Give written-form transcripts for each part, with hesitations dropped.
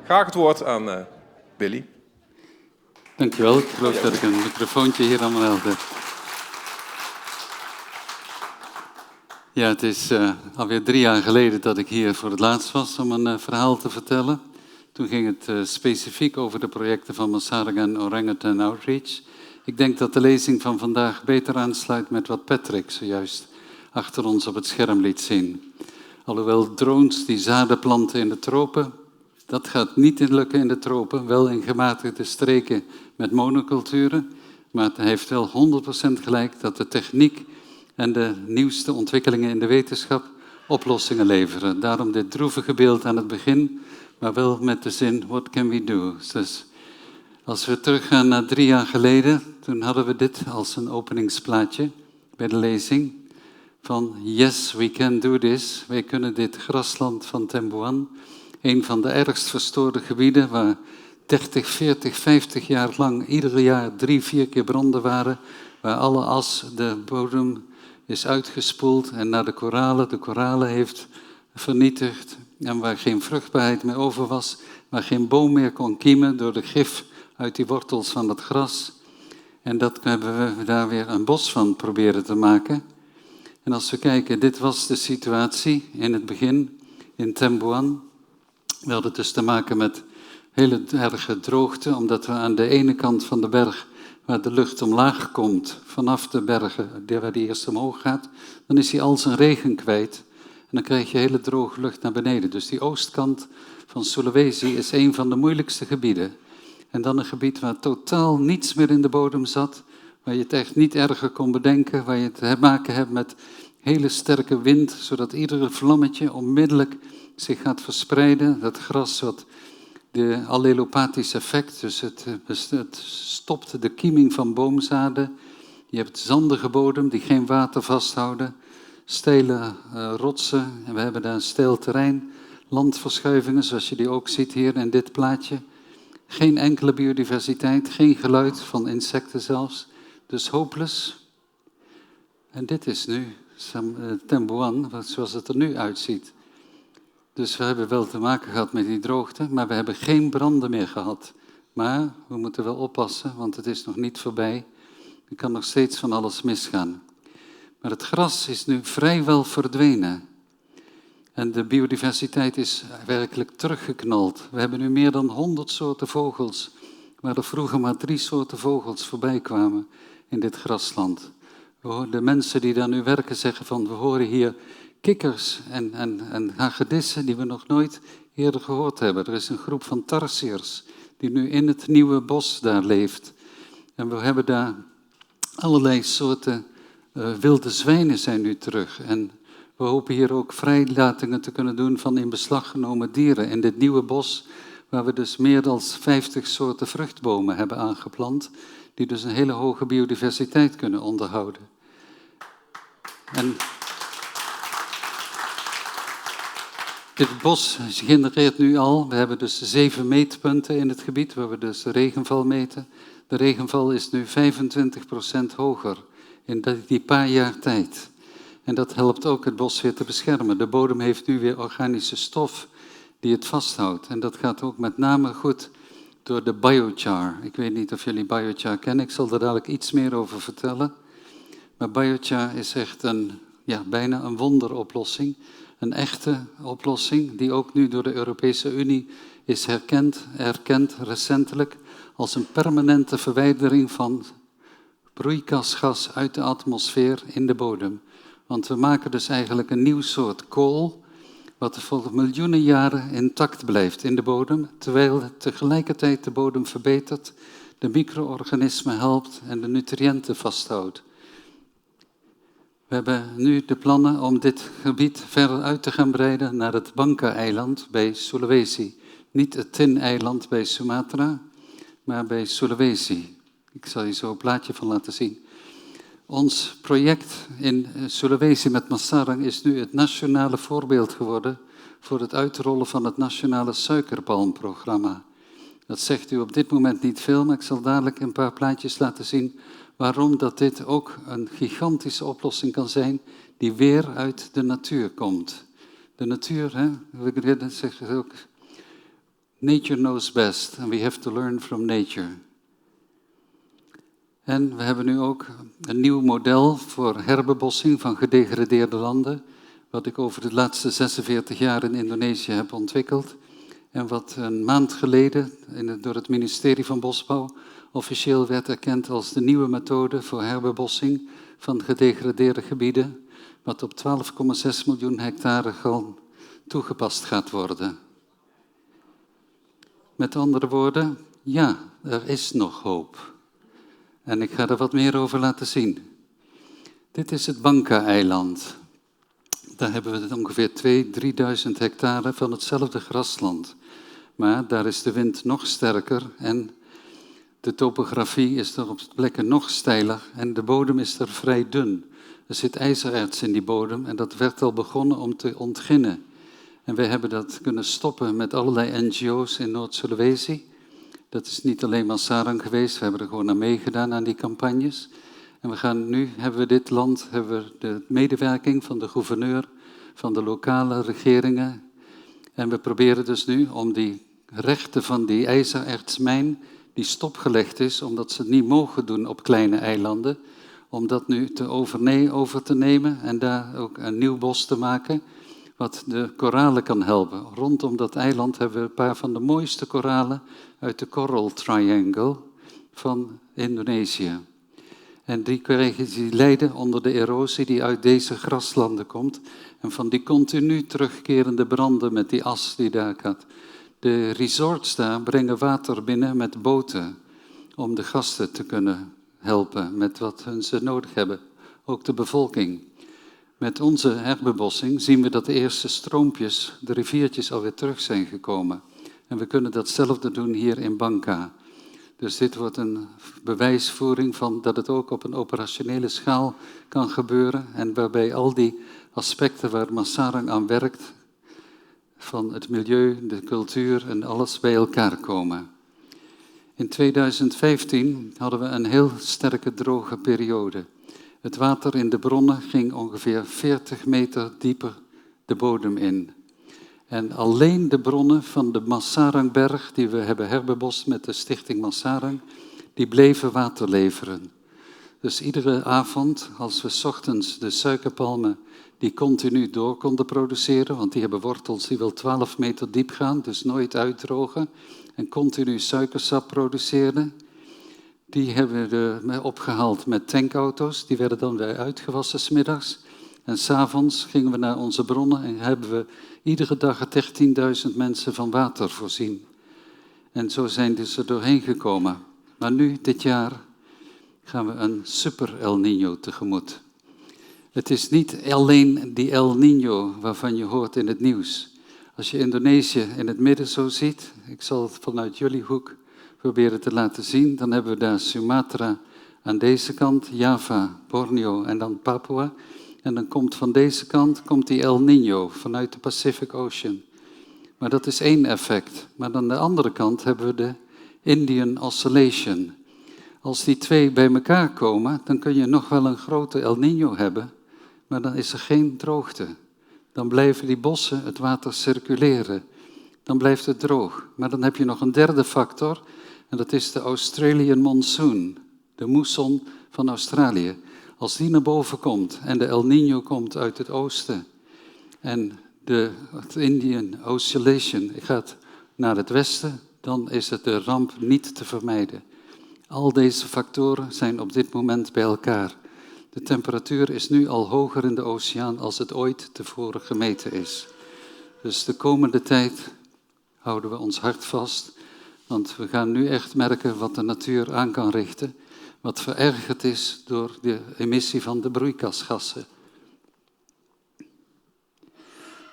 graag het woord aan Willy. Dankjewel. Ik geloof dat ik een microfoontje hier allemaal heb. Ja, het is alweer 3 jaar geleden dat ik hier voor het laatst was om een verhaal te vertellen. Toen ging het specifiek over de projecten van Masaryk en Orangutan Outreach. Ik denk dat de lezing van vandaag beter aansluit met wat Patrick zojuist achter ons op het scherm liet zien. Alhoewel drones die zaden planten in de tropen, dat gaat niet lukken in de tropen, wel in gematigde streken met monoculturen, maar het heeft wel 100% gelijk dat de techniek en de nieuwste ontwikkelingen in de wetenschap oplossingen leveren. Daarom dit droevige beeld aan het begin, maar wel met de zin, what can we do? Dus als we teruggaan naar 3 jaar geleden, toen hadden we dit als een openingsplaatje bij de lezing. Van yes, we can do this. Wij kunnen dit grasland van Temboan, een van de ergst verstoorde gebieden waar 30, 40, 50 jaar lang ieder jaar 3-4 keer branden waren, waar alle as de bodem is uitgespoeld en naar de koralen heeft vernietigd en waar geen vruchtbaarheid meer over was, waar geen boom meer kon kiemen door de gif uit die wortels van het gras. En dat hebben we daar weer een bos van proberen te maken. En als we kijken, dit was de situatie in het begin in Temboan. We hadden dus te maken met hele erge droogte, omdat we aan de ene kant van de berg, waar de lucht omlaag komt, vanaf de bergen, waar die eerst omhoog gaat, dan is hij al zijn regen kwijt. En dan krijg je hele droge lucht naar beneden. Dus die oostkant van Sulawesi is een van de moeilijkste gebieden. En dan een gebied waar totaal niets meer in de bodem zat, waar je het echt niet erger kon bedenken, waar je te maken hebt met hele sterke wind, zodat iedere vlammetje onmiddellijk zich gaat verspreiden. Dat gras wat de allelopathisch effect, dus het stopt de kieming van boomzaden. Je hebt zandige bodem die geen water vasthouden, steile rotsen, en we hebben daar een steil terrein, landverschuivingen zoals je die ook ziet hier in dit plaatje. Geen enkele biodiversiteit, geen geluid van insecten zelfs, dus hopeless. En dit is nu Temboan, zoals het er nu uitziet. Dus we hebben wel te maken gehad met die droogte, maar we hebben geen branden meer gehad. Maar we moeten wel oppassen, want het is nog niet voorbij. Er kan nog steeds van alles misgaan. Maar het gras is nu vrijwel verdwenen. En de biodiversiteit is werkelijk teruggeknald. We hebben nu meer dan 100 soorten vogels, waar er vroeger maar 3 soorten vogels voorbij kwamen in dit grasland. De mensen die daar nu werken zeggen van, we horen hier kikkers en hagedissen die we nog nooit eerder gehoord hebben. Er is een groep van tarsiers die nu in het nieuwe bos daar leeft. En we hebben daar allerlei soorten wilde zwijnen zijn nu terug. En we hopen hier ook vrijlatingen te kunnen doen van in beslag genomen dieren in dit nieuwe bos, waar we dus meer dan 50 soorten vruchtbomen hebben aangeplant, die dus een hele hoge biodiversiteit kunnen onderhouden. En dit bos genereert nu al, we hebben dus 7 meetpunten in het gebied, waar we dus de regenval meten. De regenval is nu 25% hoger in die paar jaar tijd. En dat helpt ook het bos weer te beschermen. De bodem heeft nu weer organische stof die het vasthoudt. En dat gaat ook met name goed door de biochar. Ik weet niet of jullie biochar kennen, ik zal er dadelijk iets meer over vertellen. Maar biochar is echt bijna een wonderoplossing. Een echte oplossing die ook nu door de Europese Unie is erkend recentelijk als een permanente verwijdering van broeikasgas uit de atmosfeer in de bodem. Want we maken dus eigenlijk een nieuw soort kool, wat voor miljoenen jaren intact blijft in de bodem, terwijl het tegelijkertijd de bodem verbetert, de micro-organismen helpt en de nutriënten vasthoudt. We hebben nu de plannen om dit gebied verder uit te gaan breiden naar het Bangka-eiland bij Sulawesi. Niet het Tin-eiland bij Sumatra, maar bij Sulawesi. Ik zal je zo een plaatje van laten zien. Ons project in Sulawesi met Masaryk is nu het nationale voorbeeld geworden voor het uitrollen van het nationale suikerpalmprogramma. Dat zegt u op dit moment niet veel, maar ik zal dadelijk een paar plaatjes laten zien waarom dat dit ook een gigantische oplossing kan zijn die weer uit de natuur komt. De natuur, we zeggen ook, Nature knows best and we have to learn from nature. En we hebben nu ook een nieuw model voor herbebossing van gedegradeerde landen, wat ik over de laatste 46 jaar in Indonesië heb ontwikkeld en wat een maand geleden door het ministerie van Bosbouw officieel werd erkend als de nieuwe methode voor herbebossing van gedegradeerde gebieden, wat op 12,6 miljoen hectare gewoon toegepast gaat worden. Met andere woorden, ja, er is nog hoop. En ik ga er wat meer over laten zien. Dit is het Bangka-eiland. Daar hebben we ongeveer 2.000-3.000 hectare van hetzelfde grasland. Maar daar is de wind nog sterker en de topografie is er op plekken nog steiler en de bodem is er vrij dun. Er zit ijzererts in die bodem en dat werd al begonnen om te ontginnen. En wij hebben dat kunnen stoppen met allerlei NGO's in Noord-Sulawesi. Dat is niet alleen maar Sarang geweest, we hebben er gewoon aan meegedaan aan die campagnes. En nu hebben we dit land, hebben we de medewerking van de gouverneur, van de lokale regeringen. En we proberen dus nu om die rechten van die ijzerertsmijn, die stopgelegd is, omdat ze het niet mogen doen op kleine eilanden, om dat nu over te nemen en daar ook een nieuw bos te maken, wat de koralen kan helpen. Rondom dat eiland hebben we een paar van de mooiste koralen uit de Coral Triangle van Indonesië. En die lijden onder de erosie die uit deze graslanden komt en van die continu terugkerende branden met die as die daar gaat. De resorts daar brengen water binnen met boten om de gasten te kunnen helpen met wat ze nodig hebben, ook de bevolking. Met onze herbebossing zien we dat de eerste stroompjes, de riviertjes alweer terug zijn gekomen. En we kunnen datzelfde doen hier in Bangka. Dus dit wordt een bewijsvoering van dat het ook op een operationele schaal kan gebeuren en waarbij al die aspecten waar Masarang aan werkt, van het milieu, de cultuur en alles bij elkaar komen. In 2015 hadden we een heel sterke droge periode. Het water in de bronnen ging ongeveer 40 meter dieper de bodem in. En alleen de bronnen van de Masarangberg, die we hebben herbebost met de stichting Masarang, die bleven water leveren. Dus iedere avond, als we 's ochtends de suikerpalmen die continu door konden produceren, want die hebben wortels die wel 12 meter diep gaan, dus nooit uitdrogen, en continu suikersap produceerden, die hebben we opgehaald met tankauto's, die werden dan weer uitgewassen 's middags. En 's avonds gingen we naar onze bronnen en hebben we iedere dag 13.000 mensen van water voorzien. En zo zijn ze er doorheen gekomen. Maar nu, dit jaar, gaan we een super El Niño tegemoet. Het is niet alleen die El Niño waarvan je hoort in het nieuws. Als je Indonesië in het midden zo ziet, ik zal het vanuit jullie hoek proberen te laten zien, dan hebben we daar Sumatra aan deze kant, Java, Borneo en dan Papua. En dan komt van deze kant die El Niño vanuit de Pacific Ocean. Maar dat is één effect. Maar aan de andere kant hebben we de Indian Oscillation. Als die twee bij elkaar komen, dan kun je nog wel een grote El Niño hebben, maar dan is er geen droogte. Dan blijven die bossen het water circuleren. Dan blijft het droog. Maar dan heb je nog een derde factor, en dat is de Australian Monsoon, de moesson van Australië. Als die naar boven komt en de El Niño komt uit het oosten en de Indian Oscillation gaat naar het westen, dan is het de ramp niet te vermijden. Al deze factoren zijn op dit moment bij elkaar. De temperatuur is nu al hoger in de oceaan als het ooit tevoren gemeten is. Dus de komende tijd houden we ons hart vast, want we gaan nu echt merken wat de natuur aan kan richten, wat verergerd is door de emissie van de broeikasgassen.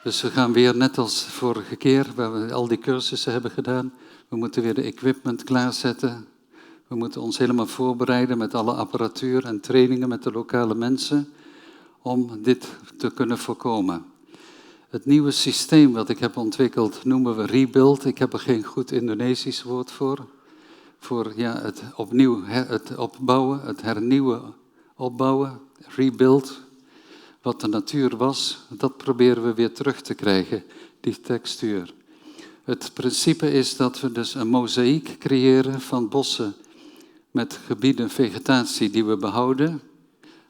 Dus we gaan weer, net als vorige keer, waar we al die cursussen hebben gedaan, we moeten weer de equipment klaarzetten. We moeten ons helemaal voorbereiden met alle apparatuur en trainingen met de lokale mensen om dit te kunnen voorkomen. Het nieuwe systeem wat ik heb ontwikkeld noemen we rebuild. Ik heb er geen goed Indonesisch woord voor. Voor het opbouwen, het hernieuwen, opbouwen, rebuild. Wat de natuur was, dat proberen we weer terug te krijgen, die textuur. Het principe is dat we dus een mozaïek creëren van bossen met gebieden vegetatie die we behouden,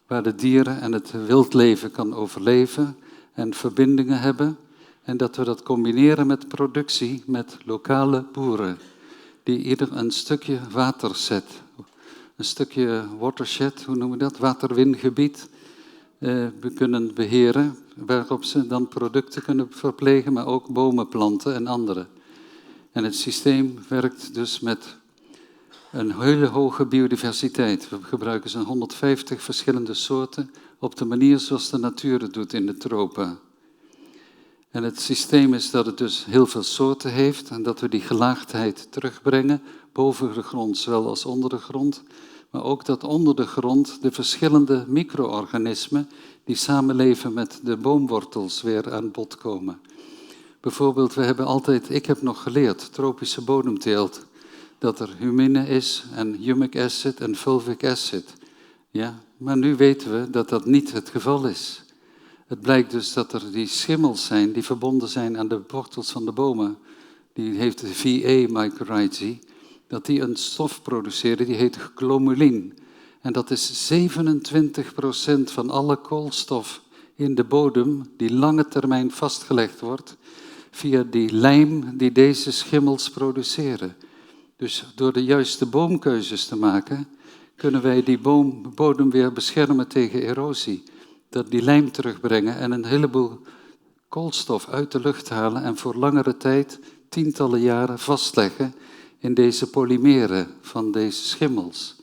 waar de dieren en het wildleven kan overleven en verbindingen hebben. En dat we dat combineren met productie met lokale boeren, die ieder een stukje waterzet, een stukje watershed, hoe noemen we dat, waterwingebied, kunnen beheren, waarop ze dan producten kunnen verplegen, maar ook bomen planten en andere. En het systeem werkt dus met een hele hoge biodiversiteit. We gebruiken zo'n 150 verschillende soorten op de manier zoals de natuur het doet in de tropen. En het systeem is dat het dus heel veel soorten heeft en dat we die gelaagdheid terugbrengen, boven de grond zowel als onder de grond. Maar ook dat onder de grond de verschillende micro-organismen die samenleven met de boomwortels weer aan bod komen. Bijvoorbeeld, ik heb nog geleerd, tropische bodemteelt, dat er humine is en humic acid en fulvic acid. Ja, maar nu weten we dat dat niet het geval is. Het blijkt dus dat er die schimmels zijn die verbonden zijn aan de wortels van de bomen. Die heeft de VA-mycorrhizae. Dat die een stof produceren, die heet glomulin. En dat is 27% van alle koolstof in de bodem die lange termijn vastgelegd wordt via die lijm die deze schimmels produceren. Dus door de juiste boomkeuzes te maken, kunnen wij die bodem weer beschermen tegen erosie. Dat die lijm terugbrengen en een heleboel koolstof uit de lucht halen en voor langere tijd, tientallen jaren, vastleggen in deze polymeren van deze schimmels.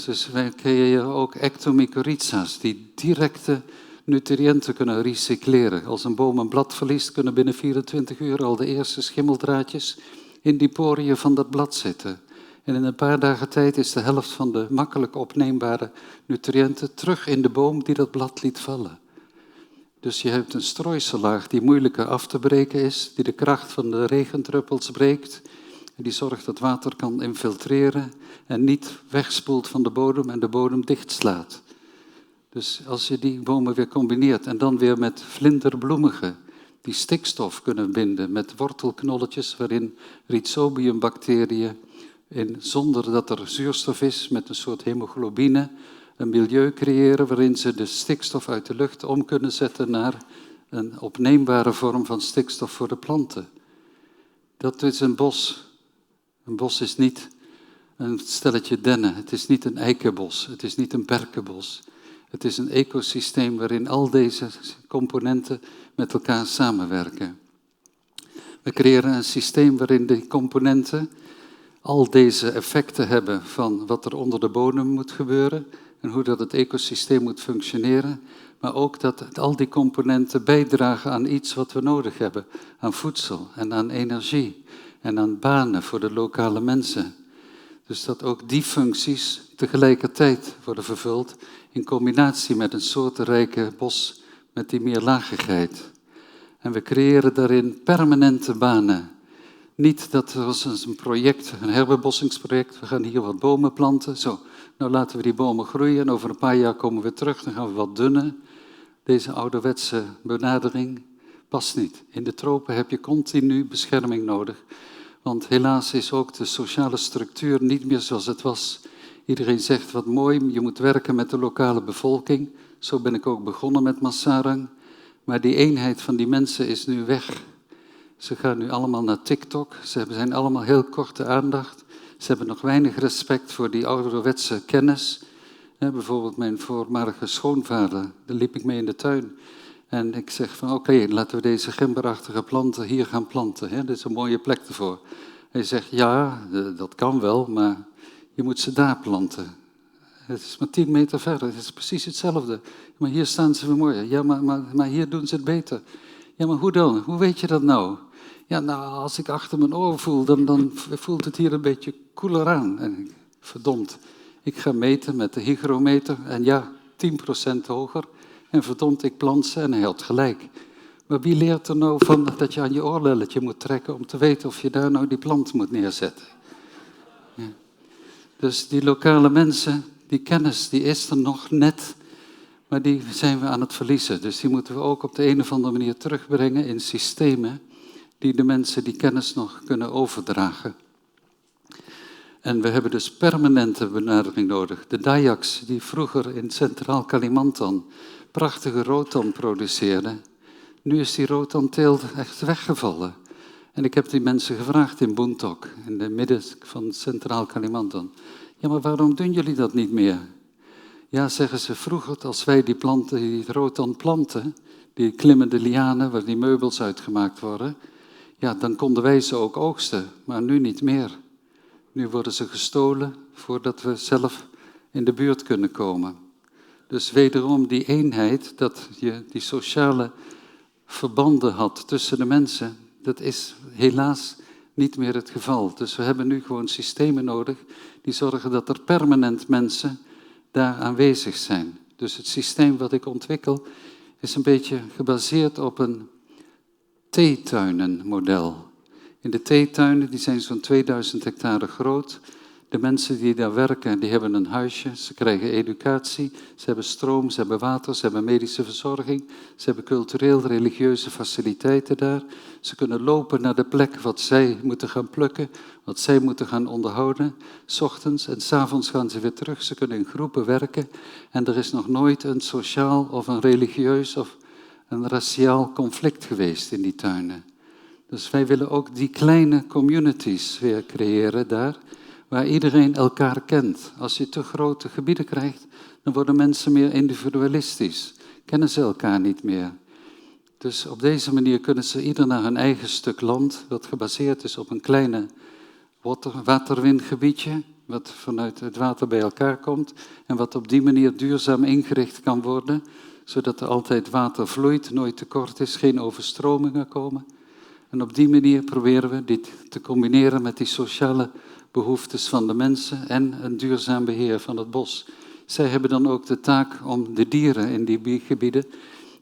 Dus wij creëren ook ectomycorrhiza's die directe nutriënten kunnen recycleren. Als een boom een blad verliest, kunnen binnen 24 uur al de eerste schimmeldraadjes in die poriën van dat blad zitten. En in een paar dagen tijd is de helft van de makkelijk opneembare nutriënten terug in de boom die dat blad liet vallen. Dus je hebt een strooisellaag die moeilijker af te breken is, die de kracht van de regendruppels breekt. En die zorgt dat water kan infiltreren en niet wegspoelt van de bodem en de bodem dichtslaat. Dus als je die bomen weer combineert en dan weer met vlinderbloemigen, die stikstof kunnen binden met wortelknolletjes waarin rhizobiumbacteriën, zonder dat er zuurstof is, met een soort hemoglobine, een milieu creëren waarin ze de stikstof uit de lucht om kunnen zetten naar een opneembare vorm van stikstof voor de planten. Dat is een bos. Een bos is niet een stelletje dennen, het is niet een eikenbos, het is niet een berkenbos. Het is een ecosysteem waarin al deze componenten met elkaar samenwerken. We creëren een systeem waarin die componenten al deze effecten hebben van wat er onder de bodem moet gebeuren en hoe dat het ecosysteem moet functioneren, maar ook dat al die componenten bijdragen aan iets wat we nodig hebben, aan voedsel en aan energie en aan banen voor de lokale mensen. Dus dat ook die functies tegelijkertijd worden vervuld in combinatie met een soortenrijke bos met die meerlagigheid. En we creëren daarin permanente banen. Niet dat er was een project, een herbebossingsproject, we gaan hier wat bomen planten. Zo, nou laten we die bomen groeien en over een paar jaar komen we terug, dan gaan we wat dunnen. Deze ouderwetse benadering past niet. In de tropen heb je continu bescherming nodig. Want helaas is ook de sociale structuur niet meer zoals het was. Iedereen zegt wat mooi, je moet werken met de lokale bevolking. Zo ben ik ook begonnen met Masarang. Maar die eenheid van die mensen is nu weg. Ze gaan nu allemaal naar TikTok. Ze zijn allemaal heel korte aandacht. Ze hebben nog weinig respect voor die ouderwetse kennis. Bijvoorbeeld mijn voormalige schoonvader, daar liep ik mee in de tuin. En ik zeg van oké, laten we deze gemberachtige planten hier gaan planten. Dit is een mooie plek ervoor. Hij zegt ja, dat kan wel, maar je moet ze daar planten. Het is maar 10 meter verder, het is precies hetzelfde. Maar hier staan ze weer mooi. Ja, maar hier doen ze het beter. Ja, maar hoe dan? Hoe weet je dat nou? Ja, nou, als ik achter mijn oor voel, dan voelt het hier een beetje koeler aan. En verdomd, ik ga meten met de hygrometer en ja, 10% hoger. En verdomd, ik plant ze en hij had gelijk. Maar wie leert er nou van dat je aan je oorlelletje moet trekken om te weten of je daar nou die plant moet neerzetten? Ja. Dus die lokale mensen, die kennis, die is er nog net, maar die zijn we aan het verliezen. Dus die moeten we ook op de een of andere manier terugbrengen in systemen die de mensen die kennis nog kunnen overdragen. En we hebben dus permanente benadering nodig. De Dayaks, die vroeger in Centraal Kalimantan prachtige rotan produceerden, nu is die rotanteelt echt weggevallen. En ik heb die mensen gevraagd in Buntok, in het midden van Centraal Kalimantan. Ja, maar waarom doen jullie dat niet meer? Ja, zeggen ze, vroeger als wij die planten, die rotan planten, die klimmende lianen waar die meubels uitgemaakt worden, ja, dan konden wij ze ook oogsten, maar nu niet meer. Nu worden ze gestolen voordat we zelf in de buurt kunnen komen. Dus wederom die eenheid, dat je die sociale verbanden had tussen de mensen, dat is helaas niet meer het geval. Dus we hebben nu gewoon systemen nodig die zorgen dat er permanent mensen daar aanwezig zijn. Dus het systeem wat ik ontwikkel is een beetje gebaseerd op een theetuinenmodel. In de theetuinen, die zijn zo'n 2000 hectare groot. De mensen die daar werken, die hebben een huisje, ze krijgen educatie, ze hebben stroom, ze hebben water, ze hebben medische verzorging, ze hebben cultureel-religieuze faciliteiten daar. Ze kunnen lopen naar de plek wat zij moeten gaan plukken, wat zij moeten gaan onderhouden, 's ochtends en 's avonds gaan ze weer terug. Ze kunnen in groepen werken en er is nog nooit een sociaal of een religieus of een raciaal conflict geweest in die tuinen. Dus wij willen ook die kleine communities weer creëren daar, waar iedereen elkaar kent. Als je te grote gebieden krijgt, dan worden mensen meer individualistisch. Kennen ze elkaar niet meer. Dus op deze manier kunnen ze ieder naar hun eigen stuk land, wat gebaseerd is op een kleine waterwingebiedje, wat vanuit het water bij elkaar komt en wat op die manier duurzaam ingericht kan worden, zodat er altijd water vloeit, nooit tekort is, geen overstromingen komen. En op die manier proberen we dit te combineren met die sociale behoeftes van de mensen en een duurzaam beheer van het bos. Zij hebben dan ook de taak om de dieren in die gebieden,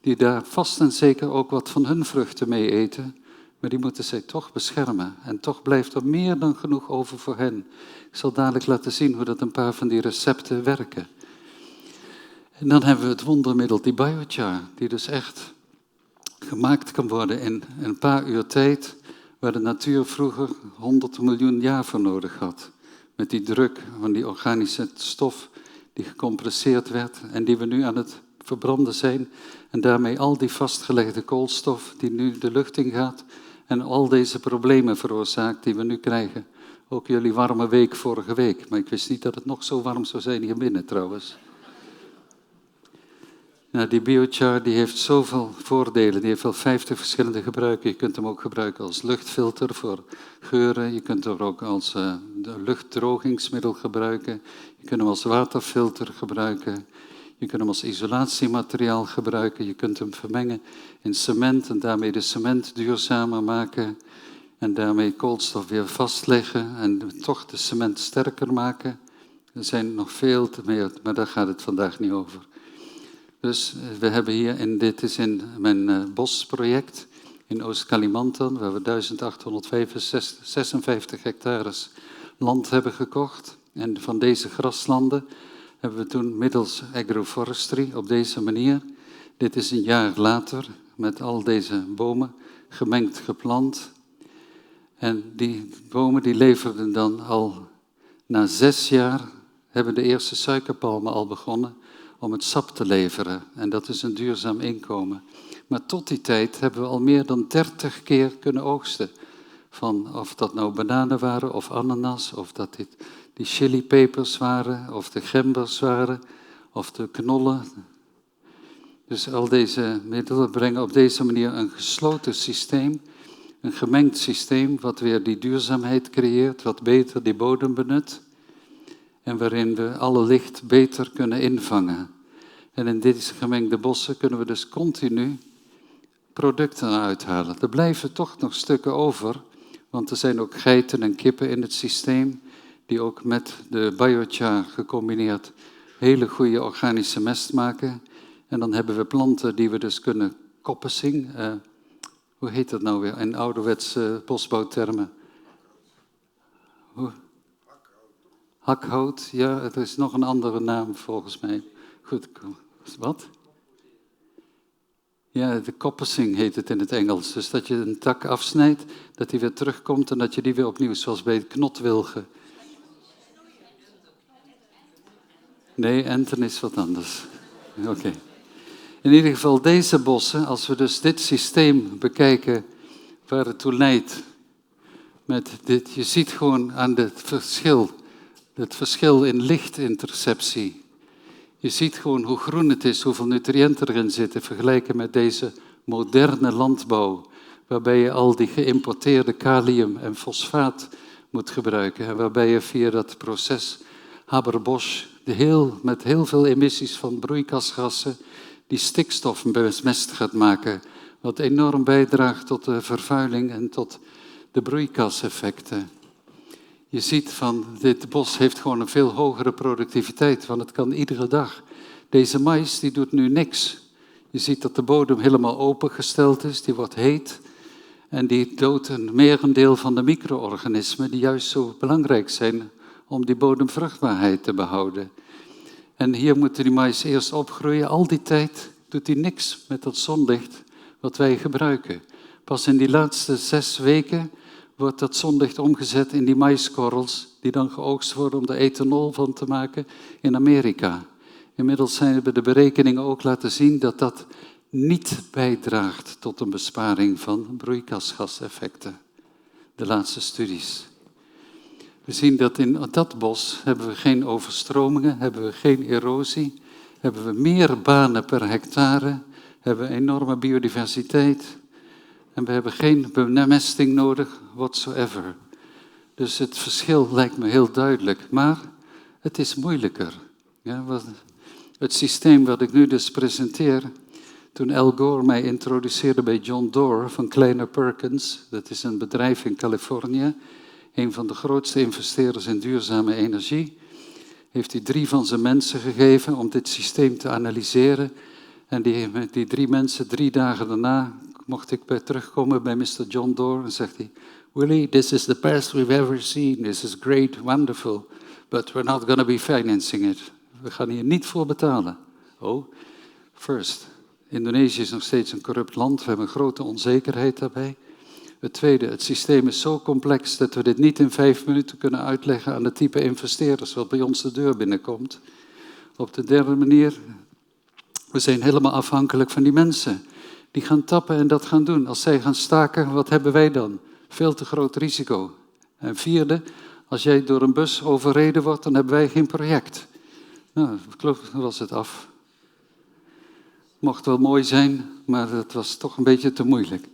die daar vast en zeker ook wat van hun vruchten mee eten, maar die moeten zij toch beschermen. En toch blijft er meer dan genoeg over voor hen. Ik zal dadelijk laten zien hoe dat een paar van die recepten werken. En dan hebben we het wondermiddel, die biochar, die dus echt gemaakt kan worden in een paar uur tijd, waar de natuur vroeger 100 miljoen jaar voor nodig had. Met die druk van die organische stof die gecompresseerd werd en die we nu aan het verbranden zijn. En daarmee al die vastgelegde koolstof die nu de lucht in gaat en al deze problemen veroorzaakt die we nu krijgen. Ook jullie warme week vorige week, maar ik wist niet dat het nog zo warm zou zijn hier binnen trouwens. Nou, die biochar die heeft zoveel voordelen. Die heeft wel 50 verschillende gebruiken. Je kunt hem ook gebruiken als luchtfilter voor geuren. Je kunt hem ook als luchtdrogingsmiddel gebruiken. Je kunt hem als waterfilter gebruiken. Je kunt hem als isolatiemateriaal gebruiken. Je kunt hem vermengen in cement en daarmee de cement duurzamer maken. En daarmee koolstof weer vastleggen en toch de cement sterker maken. Er zijn nog veel te meer, maar daar gaat het vandaag niet over. Dus we hebben hier, dit is in mijn bosproject in Oost-Kalimantan, waar we 1856 hectares land hebben gekocht. En van deze graslanden hebben we toen middels agroforestry op deze manier, dit is een jaar later, met al deze bomen gemengd geplant. En die bomen die leverden dan al na 6 jaar, hebben de eerste suikerpalmen al begonnen om het sap te leveren. En dat is een duurzaam inkomen. Maar tot die tijd hebben we al meer dan 30 keer kunnen oogsten. Van of dat nou bananen waren of ananas, of dat die chilipepers waren, of de gembers waren, of de knollen. Dus al deze middelen brengen op deze manier een gesloten systeem, een gemengd systeem, wat weer die duurzaamheid creëert, wat beter die bodem benut. En waarin we alle licht beter kunnen invangen. En in deze gemengde bossen kunnen we dus continu producten uithalen. Er blijven toch nog stukken over, want er zijn ook geiten en kippen in het systeem, die ook met de biochar gecombineerd hele goede organische mest maken. En dan hebben we planten die we dus kunnen koppensing. Hoe heet dat nou weer in ouderwetse bosbouwtermen? Hakhout, ja, er is nog een andere naam volgens mij. Goed, wat? Ja, de coppicing heet het in het Engels. Dus dat je een tak afsnijdt, dat die weer terugkomt en dat je die weer opnieuw, zoals bij het knotwilgen. Nee, enten is wat anders. Oké. In ieder geval deze bossen, als we dus dit systeem bekijken waar het toe leidt, met dit, je ziet gewoon aan het verschil in lichtinterceptie. Je ziet gewoon hoe groen het is, hoeveel nutriënten erin zitten, vergelijken met deze moderne landbouw, waarbij je al die geïmporteerde kalium en fosfaat moet gebruiken, en waarbij je via dat proces Haber-Bosch met heel veel emissies van broeikasgassen die stikstof bemest gaat maken, wat enorm bijdraagt tot de vervuiling en tot de broeikaseffecten. Je ziet van, dit bos heeft gewoon een veel hogere productiviteit, want het kan iedere dag. Deze mais die doet nu niks. Je ziet dat de bodem helemaal opengesteld is, die wordt heet en die doodt een merendeel van de micro-organismen die juist zo belangrijk zijn om die bodemvruchtbaarheid te behouden. En hier moeten die mais eerst opgroeien. Al die tijd doet hij niks met dat zonlicht wat wij gebruiken. Pas in die laatste 6 weken wordt dat zonlicht omgezet in die maiskorrels, die dan geoogst worden om er ethanol van te maken in Amerika. Inmiddels hebben de berekeningen ook laten zien dat dat niet bijdraagt tot een besparing van broeikasgaseffecten. De laatste studies. We zien dat in dat bos hebben we geen overstromingen, hebben we geen erosie, hebben we meer banen per hectare, hebben we enorme biodiversiteit en we hebben geen bemesting nodig whatsoever. Dus het verschil lijkt me heel duidelijk, maar het is moeilijker. Ja, het systeem wat ik nu dus presenteer, toen Al Gore mij introduceerde bij John Doerr van Kleiner Perkins, dat is een bedrijf in Californië, een van de grootste investeerders in duurzame energie, heeft hij 3 van zijn mensen gegeven om dit systeem te analyseren. En die 3 mensen, 3 dagen daarna, mocht ik terugkomen bij Mr. John Doerr en zegt hij, Willie, this is the best we've ever seen. This is great, wonderful, but we're not going to be financing it. We gaan hier niet voor betalen. Oh, first, Indonesië is nog steeds een corrupt land. We hebben een grote onzekerheid daarbij. Het tweede, het systeem is zo complex dat we dit niet in 5 minuten kunnen uitleggen aan het type investeerders wat bij ons de deur binnenkomt. Op de derde manier, we zijn helemaal afhankelijk van die mensen. Die gaan tappen en dat gaan doen. Als zij gaan staken, wat hebben wij dan? Veel te groot risico. En vierde, als jij door een bus overreden wordt, dan hebben wij geen project. Nou, dan was het af. Mocht wel mooi zijn, maar het was toch een beetje te moeilijk.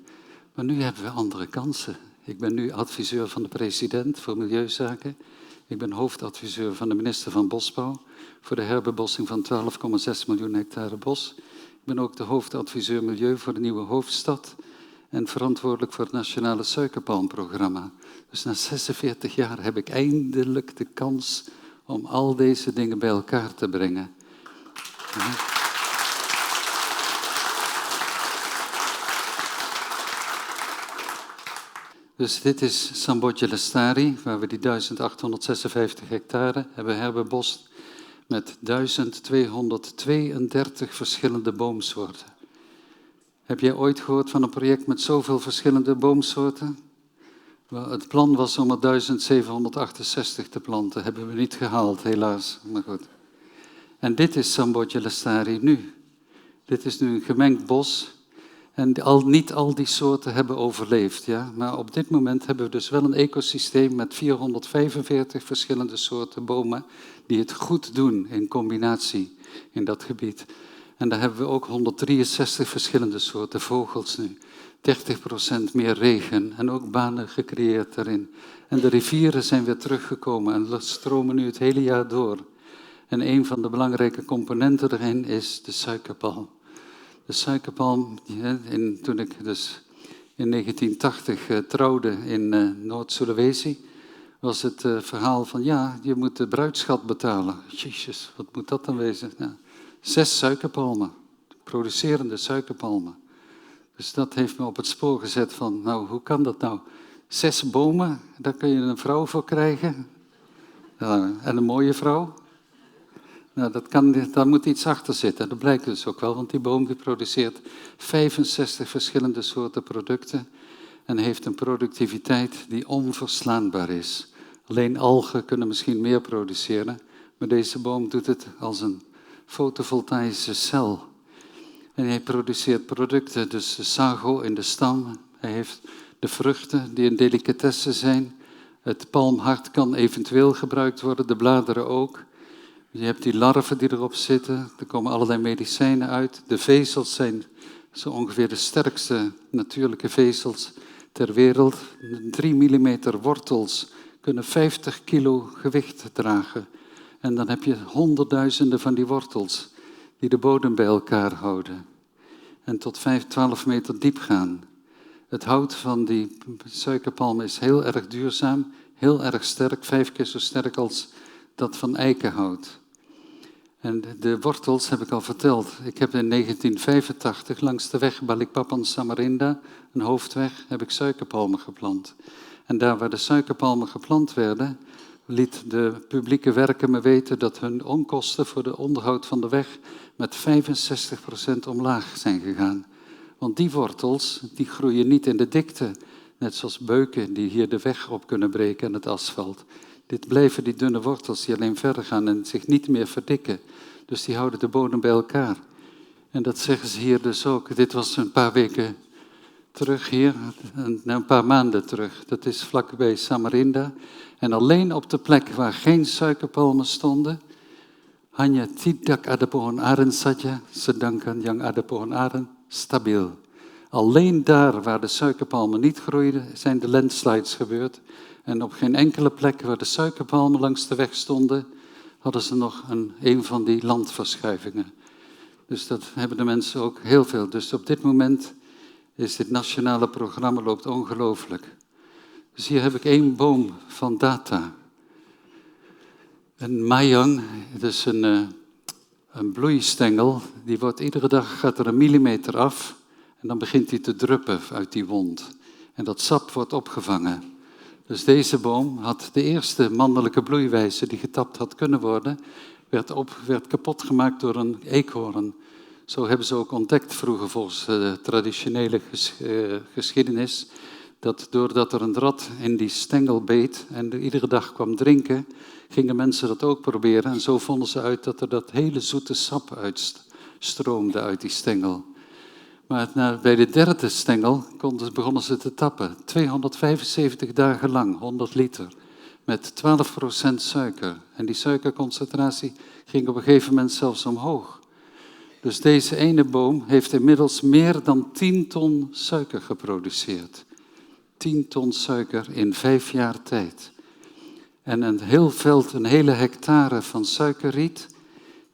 Maar nu hebben we andere kansen. Ik ben nu adviseur van de president voor milieuzaken. Ik ben hoofdadviseur van de minister van Bosbouw voor de herbebossing van 12,6 miljoen hectare bos. Ik ben ook de hoofdadviseur milieu voor de nieuwe hoofdstad en verantwoordelijk voor het nationale suikerpalmprogramma. Dus na 46 jaar heb ik eindelijk de kans om al deze dingen bij elkaar te brengen. Ja. Dus dit is Sambodja Lestari, waar we die 1856 hectare hebben herbebost met 1232 verschillende boomsoorten. Heb jij ooit gehoord van een project met zoveel verschillende boomsoorten? Wel, het plan was om er 1768 te planten. Hebben we niet gehaald, helaas. Maar goed. En dit is Sambodja Lestari nu. Dit is nu een gemengd bos. En niet al die soorten hebben overleefd. Ja? Maar op dit moment hebben we dus wel een ecosysteem met 445 verschillende soorten bomen die het goed doen in combinatie in dat gebied. En daar hebben we ook 163 verschillende soorten vogels nu. 30% meer regen en ook banen gecreëerd daarin. En de rivieren zijn weer teruggekomen en stromen nu het hele jaar door. En een van de belangrijke componenten erin is de suikerpalm. De suikerpalm, toen ik dus in 1980 trouwde in Noord-Sulawesi, was het verhaal van ja, je moet de bruidsschat betalen. Jezus, wat moet dat dan wezen? Nou, 6 suikerpalmen, producerende suikerpalmen. Dus dat heeft me op het spoor gezet van, nou, hoe kan dat nou? 6 bomen, daar kun je een vrouw voor krijgen. En een mooie vrouw. Nou, daar moet iets achter zitten. Dat blijkt dus ook wel, want die boom die produceert 65 verschillende soorten producten en heeft een productiviteit die onverslaanbaar is. Alleen algen kunnen misschien meer produceren, maar deze boom doet het als een fotovoltaïsche cel. En hij produceert producten, dus de sago in de stam. Hij heeft de vruchten die een delicatesse zijn. Het palmhart kan eventueel gebruikt worden, de bladeren ook. Je hebt die larven die erop zitten, er komen allerlei medicijnen uit. De vezels zijn zo ongeveer de sterkste natuurlijke vezels ter wereld. 3 millimeter wortels kunnen 50 kilo gewicht dragen. En dan heb je honderdduizenden van die wortels die de bodem bij elkaar houden. En tot 12 meter diep gaan. Het hout van die suikerpalm is heel erg duurzaam, heel erg sterk, 5 keer zo sterk als dat van eikenhout. En de wortels heb ik al verteld. Ik heb in 1985 langs de weg Balikpapan-Samarinda, een hoofdweg, heb ik suikerpalmen geplant. En daar waar de suikerpalmen geplant werden, liet de publieke werken me weten dat hun onkosten voor de onderhoud van de weg met 65% omlaag zijn gegaan. Want die wortels, die groeien niet in de dikte, net zoals beuken die hier de weg op kunnen breken en het asfalt. Dit blijven die dunne wortels die alleen verder gaan en zich niet meer verdikken. Dus die houden de bodem bij elkaar. En dat zeggen ze hier dus ook. Dit was een paar weken terug hier, een paar maanden terug. Dat is vlakbij Samarinda. En alleen op de plek waar geen suikerpalmen stonden, hanya tidak ada pohon aren saja, sedangkan yang ada pohon aren stabiel. Alleen daar waar de suikerpalmen niet groeiden, zijn de landslides gebeurd. En op geen enkele plek waar de suikerpalmen langs de weg stonden, hadden ze nog een van die landverschuivingen. Dus dat hebben de mensen ook heel veel. Dus op dit moment is dit nationale programma loopt ongelooflijk. Dus hier heb ik 1 boom van data. Een mayang, dus een bloeistengel, die wordt iedere dag, gaat er 1 millimeter af en dan begint hij te druppen uit die wond. En dat sap wordt opgevangen. Dus deze boom had de eerste mannelijke bloeiwijze die getapt had kunnen worden, werd kapot gemaakt door een eekhoorn. Zo hebben ze ook ontdekt vroeger volgens de traditionele geschiedenis, dat doordat er een rat in die stengel beet en er iedere dag kwam drinken, gingen mensen dat ook proberen. En zo vonden ze uit dat er dat hele zoete sap uitstroomde uit die stengel. Maar bij de derde stengel begonnen ze te tappen. 275 dagen lang, 100 liter, met 12% suiker. En die suikerconcentratie ging op een gegeven moment zelfs omhoog. Dus deze ene boom heeft inmiddels meer dan 10 ton suiker geproduceerd. 10 ton suiker in 5 jaar tijd. En een heel veld, een hele hectare van suikerriet,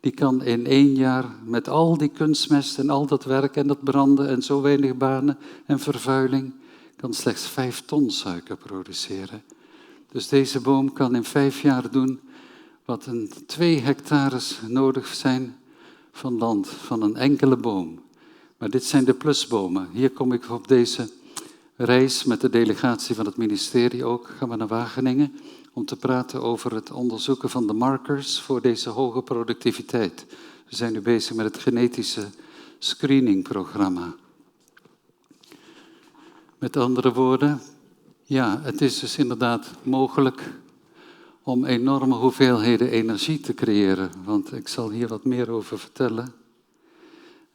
die kan in 1 jaar met al die kunstmest en al dat werk en dat branden en zo weinig banen en vervuiling, kan slechts 5 ton suiker produceren. Dus deze boom kan in 5 jaar doen wat 2 hectares nodig zijn van land, van een enkele boom. Maar dit zijn de plusbomen. Hier kom ik op deze reis met de delegatie van het ministerie ook, gaan we naar Wageningen, om te praten over het onderzoeken van de markers voor deze hoge productiviteit. We zijn nu bezig met het genetische screeningprogramma. Met andere woorden, ja, het is dus inderdaad mogelijk om enorme hoeveelheden energie te creëren. Want ik zal hier wat meer over vertellen.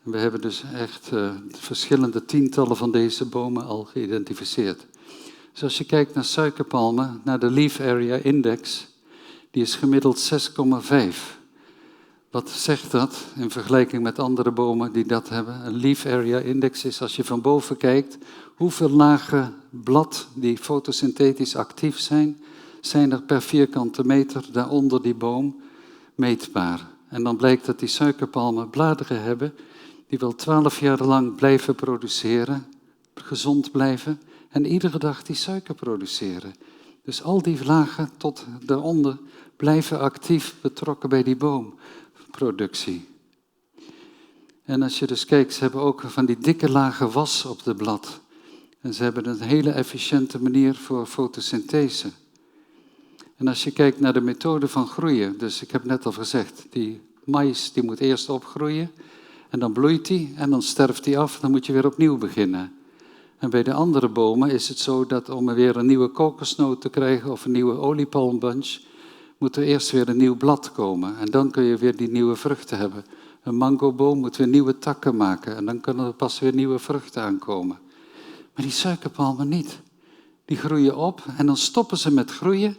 We hebben dus echt verschillende tientallen van deze bomen al geïdentificeerd. Dus als je kijkt naar suikerpalmen, naar de Leaf Area Index, die is gemiddeld 6,5. Wat zegt dat in vergelijking met andere bomen die dat hebben? Een Leaf Area Index is, als je van boven kijkt, hoeveel lagen blad die fotosynthetisch actief zijn er per vierkante meter daaronder die boom meetbaar. En dan blijkt dat die suikerpalmen bladeren hebben die wel 12 jaar lang blijven produceren, gezond blijven en iedere dag die suiker produceren. Dus al die lagen tot daaronder blijven actief betrokken bij die boomproductie. En als je dus kijkt, ze hebben ook van die dikke lagen was op het blad. En ze hebben een hele efficiënte manier voor fotosynthese. En als je kijkt naar de methode van groeien, dus ik heb net al gezegd, die maïs die moet eerst opgroeien en dan bloeit die en dan sterft die af. Dan moet je weer opnieuw beginnen. En bij de andere bomen is het zo dat om weer een nieuwe kokosnoot te krijgen of een nieuwe oliepalmbunch, moet er eerst weer een nieuw blad komen. En dan kun je weer die nieuwe vruchten hebben. Een mangoboom moet weer nieuwe takken maken en dan kunnen er pas weer nieuwe vruchten aankomen. Maar die suikerpalmen niet. Die groeien op en dan stoppen ze met groeien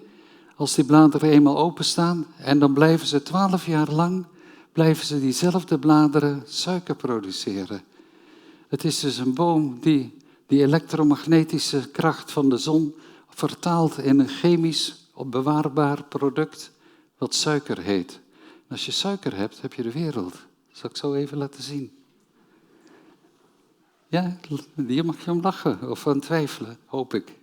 als die bladeren eenmaal openstaan. En dan blijven ze 12 jaar lang, blijven ze diezelfde bladeren suiker produceren. Het is dus een boom die elektromagnetische kracht van de zon vertaalt in een chemisch bewaarbaar product wat suiker heet. En als je suiker hebt, heb je de wereld. Dat zal ik zo even laten zien. Ja, hier mag je om lachen of aan twijfelen, hoop ik.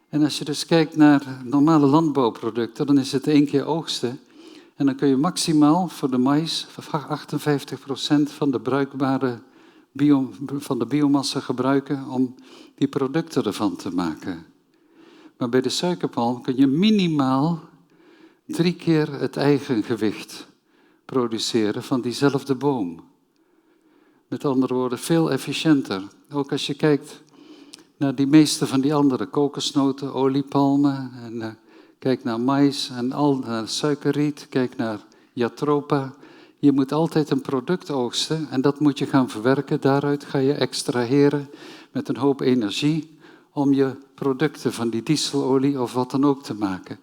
En als je dus kijkt naar normale landbouwproducten, dan is het 1 keer oogsten. En dan kun je maximaal voor de maïs 58% van de bruikbare van de biomassa gebruiken om die producten ervan te maken. Maar bij de suikerpalm kun je minimaal 3 keer het eigen gewicht produceren van diezelfde boom. Met andere woorden, veel efficiënter. Ook als je kijkt naar die meeste van die andere kokosnoten, oliepalmen, en kijk naar maïs en naar suikerriet, kijk naar jatropha. Je moet altijd een product oogsten en dat moet je gaan verwerken. Daaruit ga je extraheren met een hoop energie om je producten van die dieselolie of wat dan ook te maken.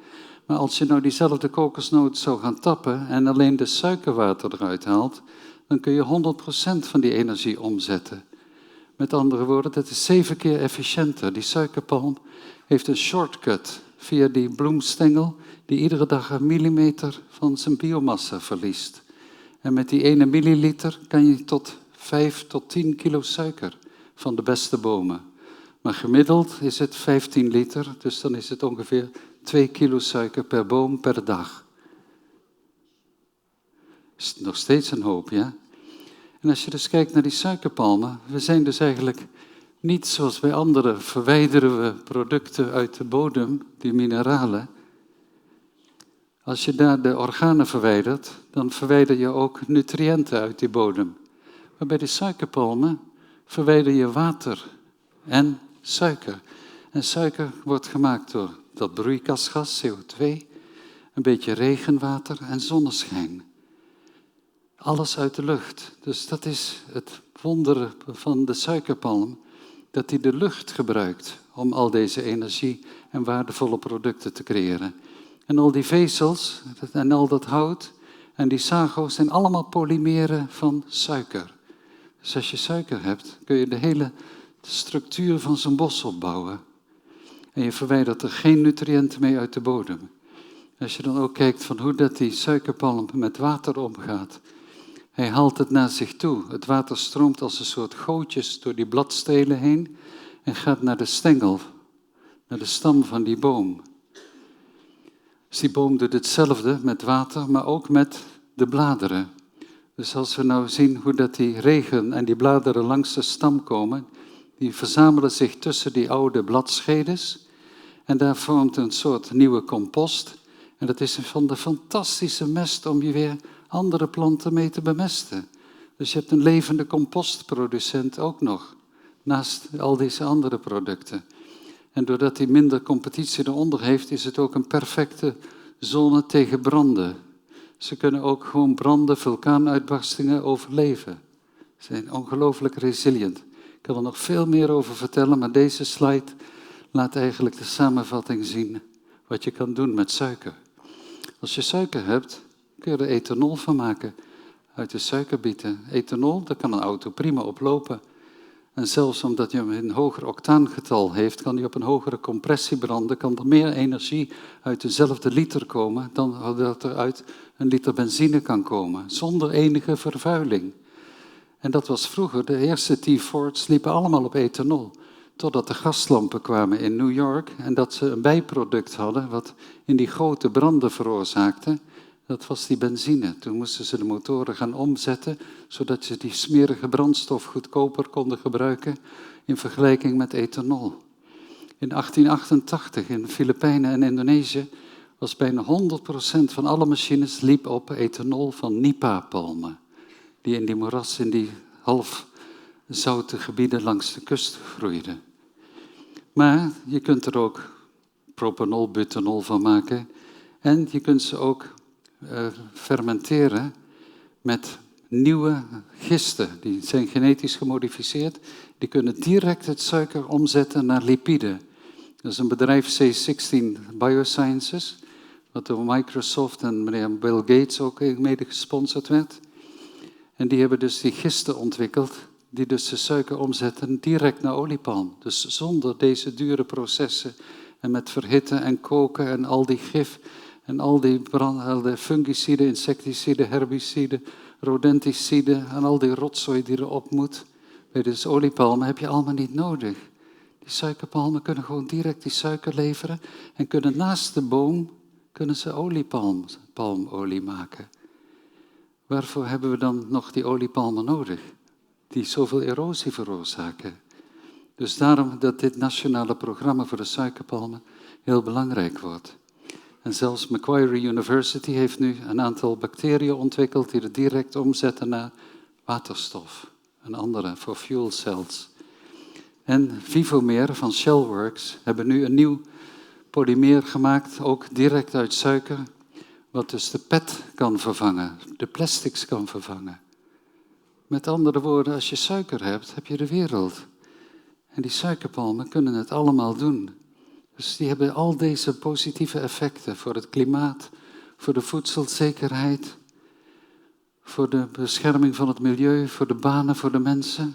Maar als je nou diezelfde kokosnoot zou gaan tappen en alleen de suikerwater eruit haalt, dan kun je 100% van die energie omzetten. Met andere woorden, dat is 7 keer efficiënter. Die suikerpalm heeft een shortcut via die bloemstengel die iedere dag 1 millimeter van zijn biomassa verliest. En met die 1 milliliter kan je tot 5 tot 10 kilo suiker van de beste bomen. Maar gemiddeld is het 15 liter, dus dan is het ongeveer 2 kilo suiker per boom per dag. Is nog steeds een hoop, ja? En als je dus kijkt naar die suikerpalmen, we zijn dus eigenlijk niet zoals bij anderen, verwijderen we producten uit de bodem, die mineralen. Als je daar de organen verwijdert, dan verwijder je ook nutriënten uit die bodem. Maar bij de suikerpalmen verwijder je water en suiker. En suiker wordt gemaakt door dat broeikasgas, CO2, een beetje regenwater en zonneschijn. Alles uit de lucht. Dus dat is het wonder van de suikerpalm, dat hij de lucht gebruikt om al deze energie en waardevolle producten te creëren. En al die vezels en al dat hout en die sago's zijn allemaal polymeren van suiker. Dus als je suiker hebt, kun je de hele structuur van zo'n bos opbouwen. En je verwijdert er geen nutriënten mee uit de bodem. Als je dan ook kijkt van hoe dat die suikerpalm met water omgaat. Hij haalt het naar zich toe. Het water stroomt als een soort gootjes door die bladstelen heen en gaat naar de stengel, naar de stam van die boom. Dus die boom doet hetzelfde met water, maar ook met de bladeren. Dus als we nou zien hoe dat die regen en die bladeren langs de stam komen, die verzamelen zich tussen die oude bladschedes en daar vormt een soort nieuwe compost. En dat is van de fantastische mest om je weer andere planten mee te bemesten. Dus je hebt een levende compostproducent ook nog, naast al deze andere producten. En doordat hij minder competitie eronder heeft, is het ook een perfecte zone tegen branden. Ze kunnen ook gewoon branden, vulkaanuitbarstingen overleven. Ze zijn ongelooflijk resilient. Ik kan er nog veel meer over vertellen, maar deze slide laat eigenlijk de samenvatting zien wat je kan doen met suiker. Als je suiker hebt, kun je er ethanol van maken uit de suikerbieten. Ethanol, daar kan een auto prima op lopen. En zelfs omdat je een hoger octaangetal heeft, kan die op een hogere compressie branden, kan er meer energie uit dezelfde liter komen dan dat er uit een liter benzine kan komen, zonder enige vervuiling. En dat was vroeger, de eerste T-Fords liepen allemaal op ethanol. Totdat de gaslampen kwamen in New York en dat ze een bijproduct hadden wat in die grote branden veroorzaakte. Dat was die benzine. Toen moesten ze de motoren gaan omzetten, zodat ze die smerige brandstof goedkoper konden gebruiken in vergelijking met ethanol. In 1888 in de Filipijnen en Indonesië was bijna 100% van alle machines liep op ethanol van Nipa-palmen. Die in die moeras, in die half zoute gebieden langs de kust groeiden. Maar je kunt er ook propanol, butanol van maken. En je kunt ze ook fermenteren met nieuwe gisten. Die zijn genetisch gemodificeerd. Die kunnen direct het suiker omzetten naar lipiden. Dat is een bedrijf C16 Biosciences, wat door Microsoft en meneer Bill Gates ook mede gesponsord werd. En die hebben dus die gisten ontwikkeld, die dus de suiker omzetten direct naar oliepalm. Dus zonder deze dure processen en met verhitten en koken en al die gif en al die fungiciden, insecticiden, herbiciden, rodenticiden en al die rotzooi die erop moet. Bij dus oliepalmen heb je allemaal niet nodig. Die suikerpalmen kunnen gewoon direct die suiker leveren en kunnen naast de boom kunnen ze palmolie maken. Waarvoor hebben we dan nog die oliepalmen nodig? Die zoveel erosie veroorzaken. Dus daarom dat dit nationale programma voor de suikerpalmen heel belangrijk wordt. En zelfs Macquarie University heeft nu een aantal bacteriën ontwikkeld die het direct omzetten naar waterstof. Een andere voor fuel cells. En Vivomer van Shellworks hebben nu een nieuw polymeer gemaakt, ook direct uit suiker, wat dus de PET kan vervangen, de plastics kan vervangen. Met andere woorden, als je suiker hebt, heb je de wereld. En die suikerpalmen kunnen het allemaal doen. Dus die hebben al deze positieve effecten voor het klimaat, voor de voedselzekerheid, voor de bescherming van het milieu, voor de banen, voor de mensen.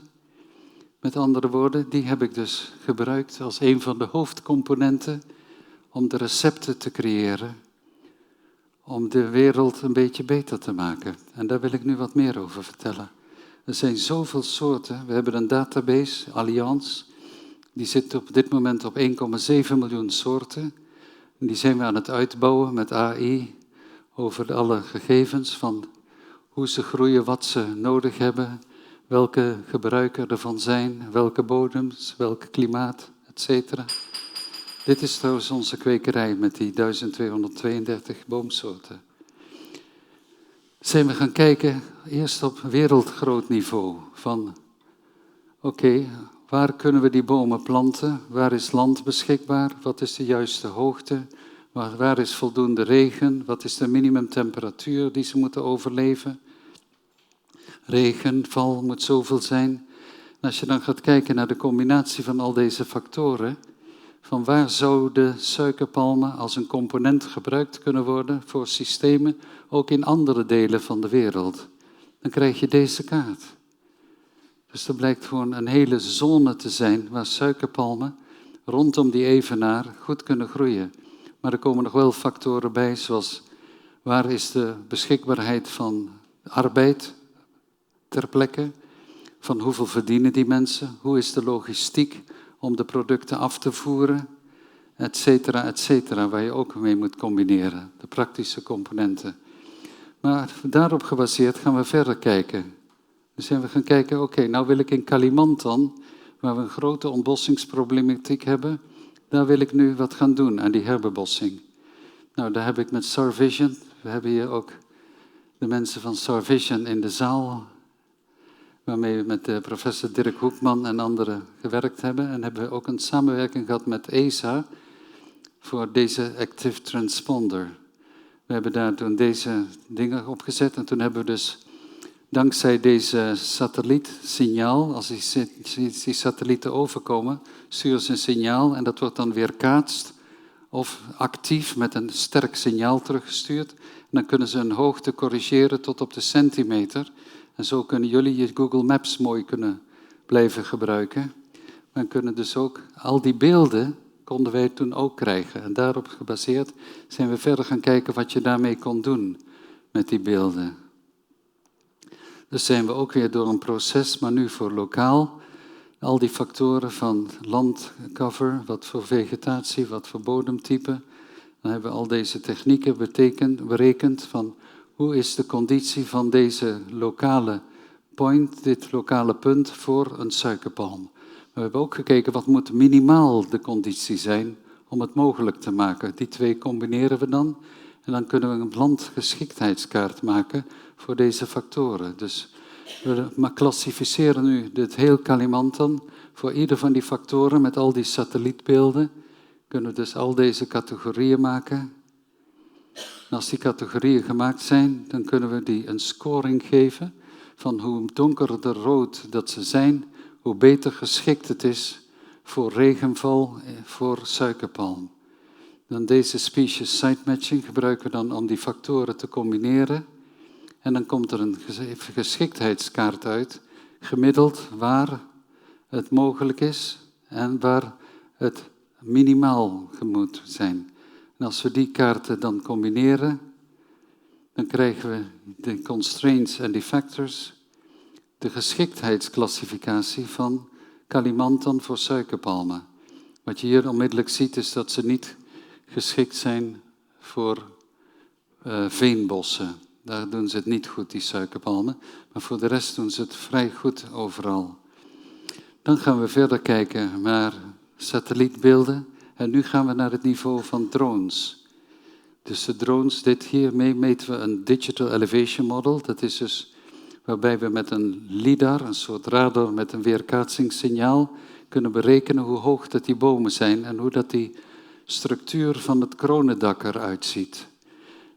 Met andere woorden, die heb ik dus gebruikt als een van de hoofdcomponenten om de recepten te creëren, om de wereld een beetje beter te maken. En daar wil ik nu wat meer over vertellen. Er zijn zoveel soorten. We hebben een database, Allianz, die zit op dit moment op 1,7 miljoen soorten. En die zijn we aan het uitbouwen met AI over alle gegevens van hoe ze groeien, wat ze nodig hebben, welke gebruiken ervan zijn, welke bodems, welk klimaat, etc. Dit is trouwens onze kwekerij met die 1232 boomsoorten. Zijn we gaan kijken, eerst op wereldgroot niveau, van oké, waar kunnen we die bomen planten? Waar is land beschikbaar? Wat is de juiste hoogte? Waar is voldoende regen? Wat is de minimumtemperatuur die ze moeten overleven? Regenval moet zoveel zijn. En als je dan gaat kijken naar de combinatie van al deze factoren, van waar zou de suikerpalmen als een component gebruikt kunnen worden voor systemen, ook in andere delen van de wereld, dan krijg je deze kaart. Dus er blijkt gewoon een hele zone te zijn waar suikerpalmen rondom die evenaar goed kunnen groeien. Maar er komen nog wel factoren bij, zoals waar is de beschikbaarheid van arbeid ter plekke, van hoeveel verdienen die mensen, hoe is de logistiek om de producten af te voeren, et cetera, waar je ook mee moet combineren, de praktische componenten. Maar daarop gebaseerd gaan we verder kijken. Dus zijn we gaan kijken, oké, nou wil ik in Kalimantan, waar we een grote ontbossingsproblematiek hebben, daar wil ik nu wat gaan doen aan die herbebossing. Nou, daar heb ik met StarVision, we hebben hier ook de mensen van StarVision in de zaal, waarmee we met professor Dirk Hoekman en anderen gewerkt hebben. En hebben we ook een samenwerking gehad met ESA voor deze Active Transponder. We hebben daar toen deze dingen opgezet en toen hebben we dus dankzij deze satellietsignaal, als die satellieten overkomen, sturen ze een signaal en dat wordt dan weerkaatst of actief met een sterk signaal teruggestuurd. En dan kunnen ze hun hoogte corrigeren tot op de centimeter. En zo kunnen jullie je Google Maps mooi kunnen blijven gebruiken. Maar kunnen dus ook al die beelden konden wij toen ook krijgen. En daarop gebaseerd zijn we verder gaan kijken wat je daarmee kon doen met die beelden. Dus zijn we ook weer door een proces, maar nu voor lokaal. Al die factoren van landcover, wat voor vegetatie, wat voor bodemtype. Dan hebben we al deze technieken berekend van hoe is de conditie van deze lokale point, dit lokale punt voor een suikerpalm. We hebben ook gekeken wat moet minimaal de conditie zijn om het mogelijk te maken. Die twee combineren we dan en dan kunnen we een landgeschiktheidskaart maken voor deze factoren. Dus we klassificeren nu dit heel Kalimantan voor ieder van die factoren met al die satellietbeelden. Kunnen we dus al deze categorieën maken. En als die categorieën gemaakt zijn, dan kunnen we die een scoring geven van hoe donkerder rood dat ze zijn, hoe beter geschikt het is voor regenval, voor suikerpalm. Dan deze species site matching gebruiken we dan om die factoren te combineren. En dan komt er een geschiktheidskaart uit, gemiddeld waar het mogelijk is en waar het minimaal moet zijn. En als we die kaarten dan combineren, dan krijgen we de constraints en die factors, de geschiktheidsclassificatie van Kalimantan voor suikerpalmen. Wat je hier onmiddellijk ziet is dat ze niet geschikt zijn voor veenbossen. Daar doen ze het niet goed, die suikerpalmen. Maar voor de rest doen ze het vrij goed overal. Dan gaan we verder kijken naar satellietbeelden. En nu gaan we naar het niveau van drones. Dus de drones, hiermee meten we een Digital Elevation Model. Dat is dus waarbij we met een LiDAR, een soort radar met een weerkaatsingssignaal, kunnen berekenen hoe hoog dat die bomen zijn en hoe dat die structuur van het kronendak eruit ziet.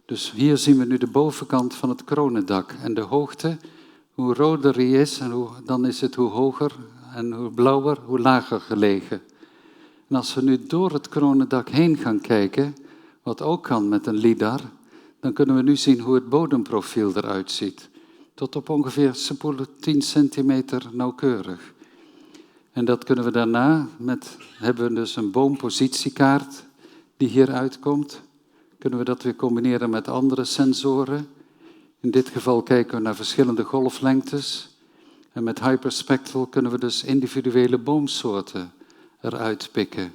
Dus hier zien we nu de bovenkant van het kronendak. En de hoogte, hoe roder die is, dan is het hoe hoger en hoe blauwer, hoe lager gelegen. En als we nu door het kronendak heen gaan kijken, wat ook kan met een LiDAR, dan kunnen we nu zien hoe het bodemprofiel eruit ziet. Tot op ongeveer 10 centimeter nauwkeurig. En dat kunnen we daarna, hebben we dus een boompositiekaart die hier uitkomt. Kunnen we dat weer combineren met andere sensoren. In dit geval kijken we naar verschillende golflengtes. En met hyperspectral kunnen we dus individuele boomsoorten eruit pikken.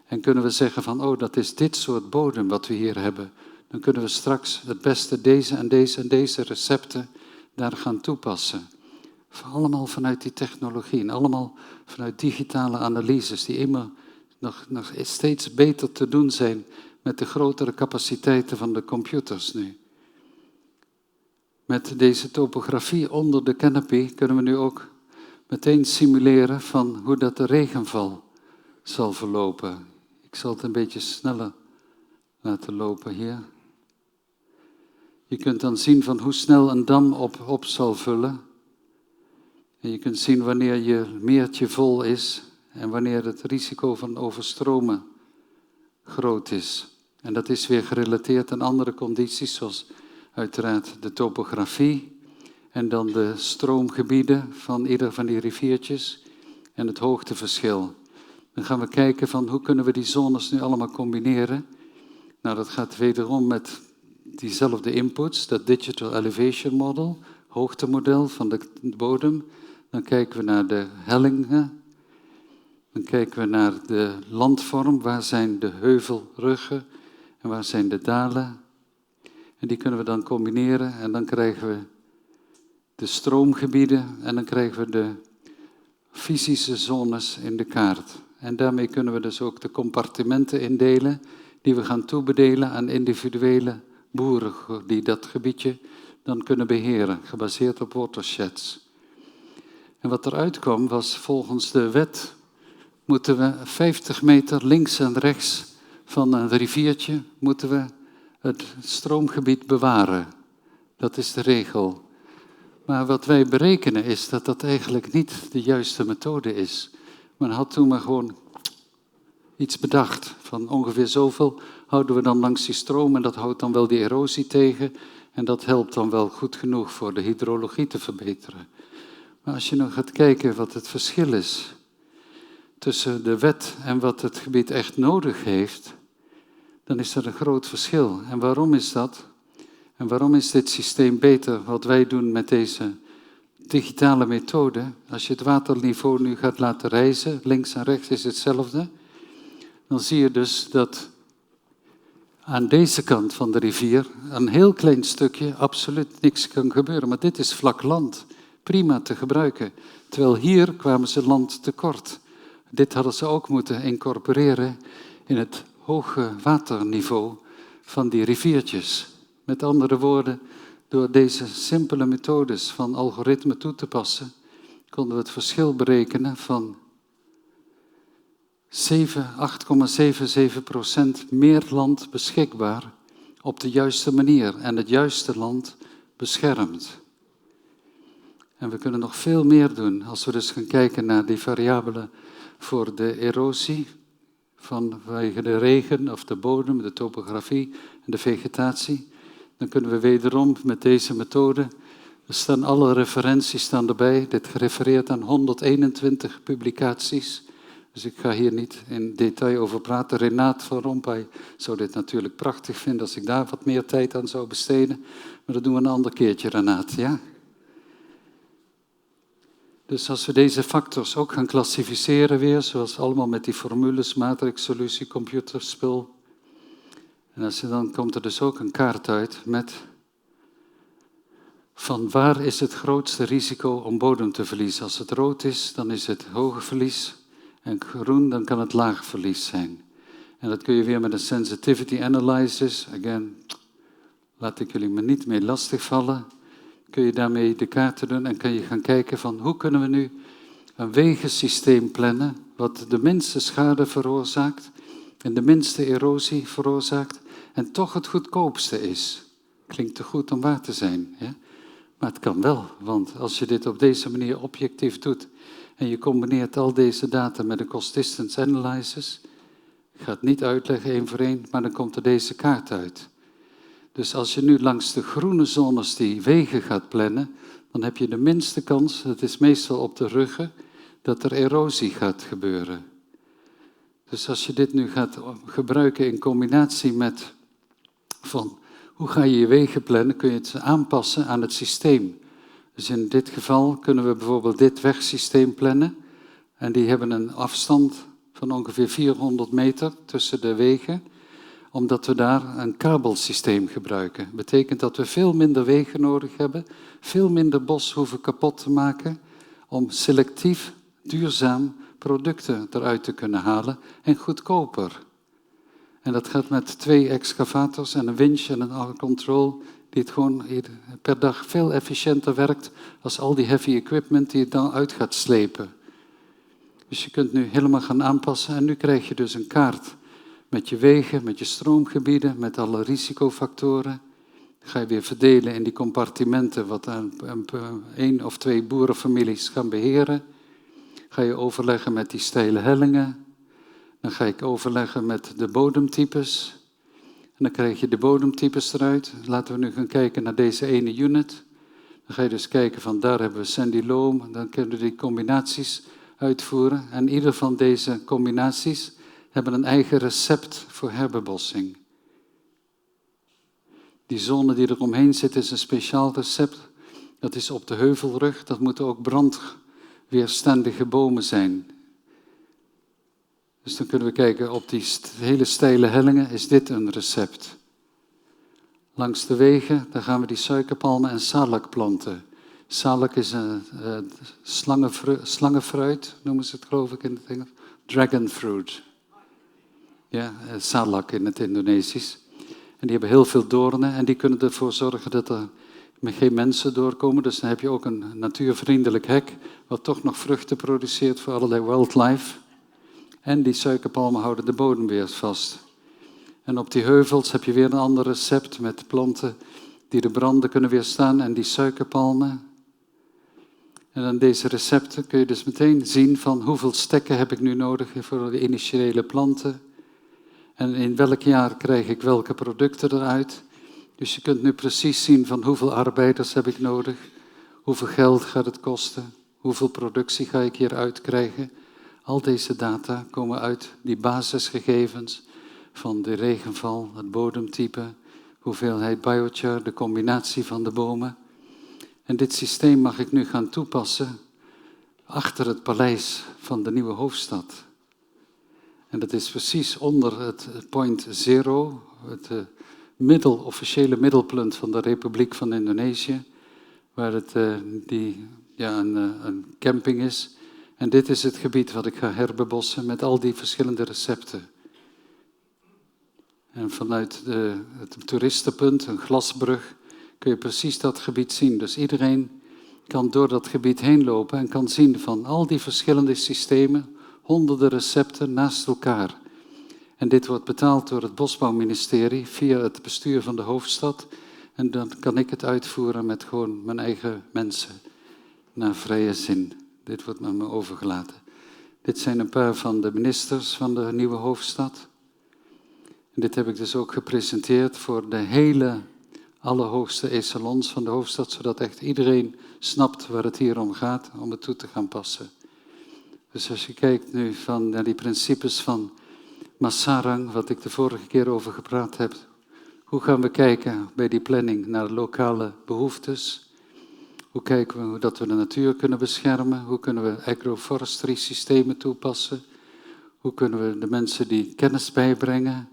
En kunnen we zeggen van, oh, dat is dit soort bodem wat we hier hebben. Dan kunnen we straks het beste deze en deze en deze recepten daar gaan toepassen. Allemaal vanuit die technologie en allemaal vanuit digitale analyses die immer nog steeds beter te doen zijn met de grotere capaciteiten van de computers nu. Met deze topografie onder de canopy kunnen we nu ook meteen simuleren van hoe dat de regenval zal verlopen. Ik zal het een beetje sneller laten lopen hier. Je kunt dan zien van hoe snel een dam op zal vullen. En je kunt zien wanneer je meertje vol is en wanneer het risico van overstromen groot is. En dat is weer gerelateerd aan andere condities, zoals uiteraard de topografie en dan de stroomgebieden van ieder van die riviertjes en het hoogteverschil. Dan gaan we kijken van hoe kunnen we die zones nu allemaal combineren. Nou, dat gaat wederom met diezelfde inputs, dat Digital Elevation Model, hoogtemodel van de bodem. Dan kijken we naar de hellingen. Dan kijken we naar de landvorm, waar zijn de heuvelruggen en waar zijn de dalen. En die kunnen we dan combineren en dan krijgen we de stroomgebieden en dan krijgen we de fysische zones in de kaart. En daarmee kunnen we dus ook de compartimenten indelen die we gaan toebedelen aan individuele boeren die dat gebiedje dan kunnen beheren, gebaseerd op watersheds. En wat eruit kwam was volgens de wet moeten we 50 meter links en rechts van een riviertje moeten we het stroomgebied bewaren. Dat is de regel. Maar wat wij berekenen is dat dat eigenlijk niet de juiste methode is. Men had toen maar gewoon iets bedacht. Van ongeveer zoveel houden we dan langs die stroom en dat houdt dan wel die erosie tegen. En dat helpt dan wel goed genoeg voor de hydrologie te verbeteren. Maar als je nou gaat kijken wat het verschil is tussen de wet en wat het gebied echt nodig heeft, dan is er een groot verschil. En waarom is dat? En waarom is dit systeem beter wat wij doen met deze digitale methode? Als je het waterniveau nu gaat laten rijzen, links en rechts is hetzelfde, dan zie je dus dat aan deze kant van de rivier een heel klein stukje absoluut niks kan gebeuren. Maar dit is vlak land, prima te gebruiken. Terwijl hier kwamen ze land tekort. Dit hadden ze ook moeten incorporeren in het hoge waterniveau van die riviertjes. Met andere woorden, door deze simpele methodes van algoritme toe te passen, konden we het verschil berekenen van 8,77% meer land beschikbaar op de juiste manier en het juiste land beschermd. En we kunnen nog veel meer doen als we dus gaan kijken naar die variabelen voor de erosie vanwege de regen of de bodem, de topografie en de vegetatie. Dan kunnen we wederom met deze methode, alle referenties staan erbij, dit gerefereerd aan 121 publicaties. Dus ik ga hier niet in detail over praten. Renaat van Rompuy zou dit natuurlijk prachtig vinden als ik daar wat meer tijd aan zou besteden. Maar dat doen we een ander keertje, Renaat, ja? Dus als we deze factors ook gaan klassificeren weer, zoals allemaal met die formules, matrixsolutie, computerspul. En dan komt er dus ook een kaart uit met van waar is het grootste risico om bodem te verliezen. Als het rood is, dan is het hoge verlies. En groen, dan kan het laag verlies zijn. En dat kun je weer met een sensitivity analysis, again, laat ik jullie maar niet mee lastigvallen, kun je daarmee de kaarten doen en kan je gaan kijken van hoe kunnen we nu een wegensysteem plannen wat de minste schade veroorzaakt en de minste erosie veroorzaakt en toch het goedkoopste is. Klinkt te goed om waar te zijn, hè? Maar het kan wel, want als je dit op deze manier objectief doet en je combineert al deze data met een cost-distance analysis, ik ga het niet uitleggen één voor één, maar dan komt er deze kaart uit. Dus als je nu langs de groene zones die wegen gaat plannen, dan heb je de minste kans, het is meestal op de ruggen, dat er erosie gaat gebeuren. Dus als je dit nu gaat gebruiken in combinatie met van hoe ga je je wegen plannen, kun je het aanpassen aan het systeem. Dus in dit geval kunnen we bijvoorbeeld dit wegsysteem plannen en die hebben een afstand van ongeveer 400 meter tussen de wegen, omdat we daar een kabelsysteem gebruiken. Dat betekent dat we veel minder wegen nodig hebben, veel minder bos hoeven kapot te maken, om selectief, duurzaam producten eruit te kunnen halen en goedkoper. En dat gaat met 2 excavators en een winch en een control die het gewoon per dag veel efficiënter werkt als al die heavy equipment die het dan uit gaat slepen. Dus je kunt nu helemaal gaan aanpassen en nu krijg je dus een kaart met je wegen, met je stroomgebieden, met alle risicofactoren. Dan ga je weer verdelen in die compartimenten wat 1 of 2 boerenfamilies gaan beheren. Ga je overleggen met die steile hellingen. Dan ga ik overleggen met de bodemtypes. En dan krijg je de bodemtypes eruit. Laten we nu gaan kijken naar deze ene unit. Dan ga je dus kijken van daar hebben we sandy loam. Dan kunnen we die combinaties uitvoeren. En ieder van deze combinaties hebben een eigen recept voor herbebossing. Die zone die er omheen zit is een speciaal recept. Dat is op de heuvelrug. Dat moeten ook brandweerstandige bomen zijn. Dus dan kunnen we kijken op die hele steile hellingen, is dit een recept. Langs de wegen, dan gaan we die suikerpalmen en salak planten. Salak is een slangenfruit, noemen ze het geloof ik in het Engels. Dragon fruit. Ja, salak in het Indonesisch. En die hebben heel veel doornen en die kunnen ervoor zorgen dat er geen mensen doorkomen. Dus dan heb je ook een natuurvriendelijk hek, wat toch nog vruchten produceert voor allerlei wildlife. En die suikerpalmen houden de bodem weer vast. En op die heuvels heb je weer een ander recept met planten die de branden kunnen weerstaan en die suikerpalmen. En aan deze recepten kun je dus meteen zien van hoeveel stekken heb ik nu nodig voor de initiële planten. En in welk jaar krijg ik welke producten eruit. Dus je kunt nu precies zien van hoeveel arbeiders heb ik nodig, hoeveel geld gaat het kosten, hoeveel productie ga ik hieruit krijgen. Al deze data komen uit die basisgegevens van de regenval, het bodemtype, hoeveelheid biochar, de combinatie van de bomen. En dit systeem mag ik nu gaan toepassen achter het paleis van de nieuwe hoofdstad. En dat is precies onder het point zero, het officiële middelpunt van de Republiek van Indonesië, waar het een camping is. En dit is het gebied wat ik ga herbebossen met al die verschillende recepten. En vanuit het toeristenpunt, een glasbrug, kun je precies dat gebied zien. Dus iedereen kan door dat gebied heen lopen en kan zien van al die verschillende systemen, honderden recepten naast elkaar. En dit wordt betaald door het Bosbouwministerie via het bestuur van de hoofdstad. En dan kan ik het uitvoeren met gewoon mijn eigen mensen, naar vrije zin. Dit wordt met me overgelaten. Dit zijn een paar van de ministers van de nieuwe hoofdstad. En dit heb ik dus ook gepresenteerd voor de allerhoogste echelons van de hoofdstad, zodat echt iedereen snapt waar het hier om gaat, om het toe te gaan passen. Dus als je kijkt nu naar die principes van Masarang, wat ik de vorige keer over gepraat heb, hoe gaan we kijken bij die planning naar lokale behoeftes? Hoe kijken we dat we de natuur kunnen beschermen? Hoe kunnen we agroforestry systemen toepassen? Hoe kunnen we de mensen die kennis bijbrengen?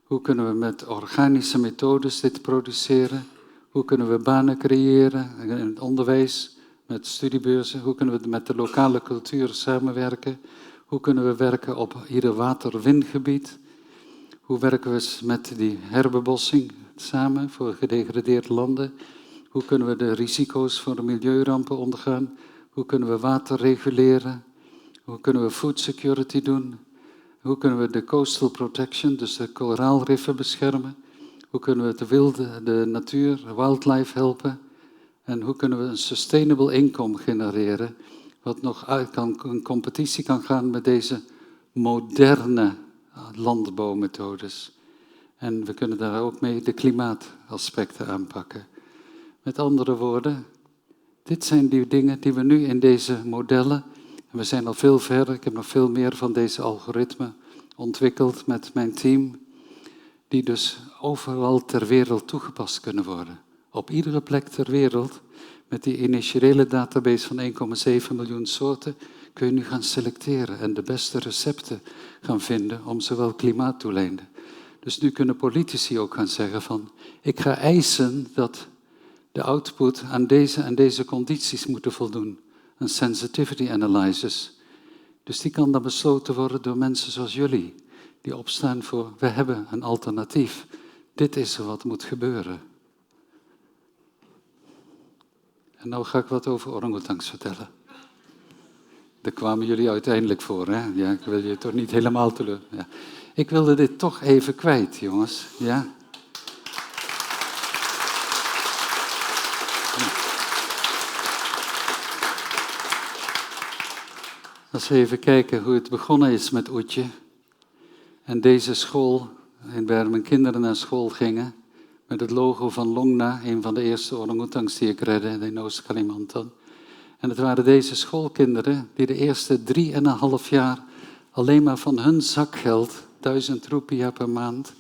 Hoe kunnen we met organische methodes dit produceren? Hoe kunnen we banen creëren in het onderwijs, met studiebeurzen? Hoe kunnen we met de lokale cultuur samenwerken? Hoe kunnen we werken op ieder water-windgebied? Hoe werken we met die herbebossing samen voor gedegradeerde landen? Hoe kunnen we de risico's voor de milieurampen ondergaan? Hoe kunnen we water reguleren? Hoe kunnen we food security doen? Hoe kunnen we de coastal protection, dus de koraalriffen beschermen? Hoe kunnen we de natuur, wildlife helpen? En hoe kunnen we een sustainable income genereren, wat nog een competitie kan gaan met deze moderne landbouwmethodes? En we kunnen daar ook mee de klimaataspecten aanpakken. Met andere woorden, dit zijn die dingen die we nu in deze modellen, en we zijn al veel verder, ik heb nog veel meer van deze algoritmen ontwikkeld met mijn team, die dus overal ter wereld toegepast kunnen worden. Op iedere plek ter wereld, met die initiële database van 1,7 miljoen soorten, kun je nu gaan selecteren en de beste recepten gaan vinden om zowel klimaatdoeleinden. Dus nu kunnen politici ook gaan zeggen van, ik ga eisen dat de output aan deze en deze condities moeten voldoen. Een sensitivity analysis. Dus die kan dan besloten worden door mensen zoals jullie, die opstaan voor, we hebben een alternatief. Dit is er wat moet gebeuren. En nou ga ik wat over orangutangs vertellen. Daar kwamen jullie uiteindelijk voor, hè? Ja, ik wil je toch niet helemaal teleur. Ja. Ik wilde dit toch even kwijt, jongens. Ja. Als we even kijken hoe het begonnen is met Oetje. En deze school, waar mijn kinderen naar school gingen, met het logo van Longna, een van de eerste orangutangs die ik redde in Oost-Kalimantan. En het waren deze schoolkinderen die de eerste 3,5 jaar alleen maar van hun zakgeld, 1000 roepia per maand,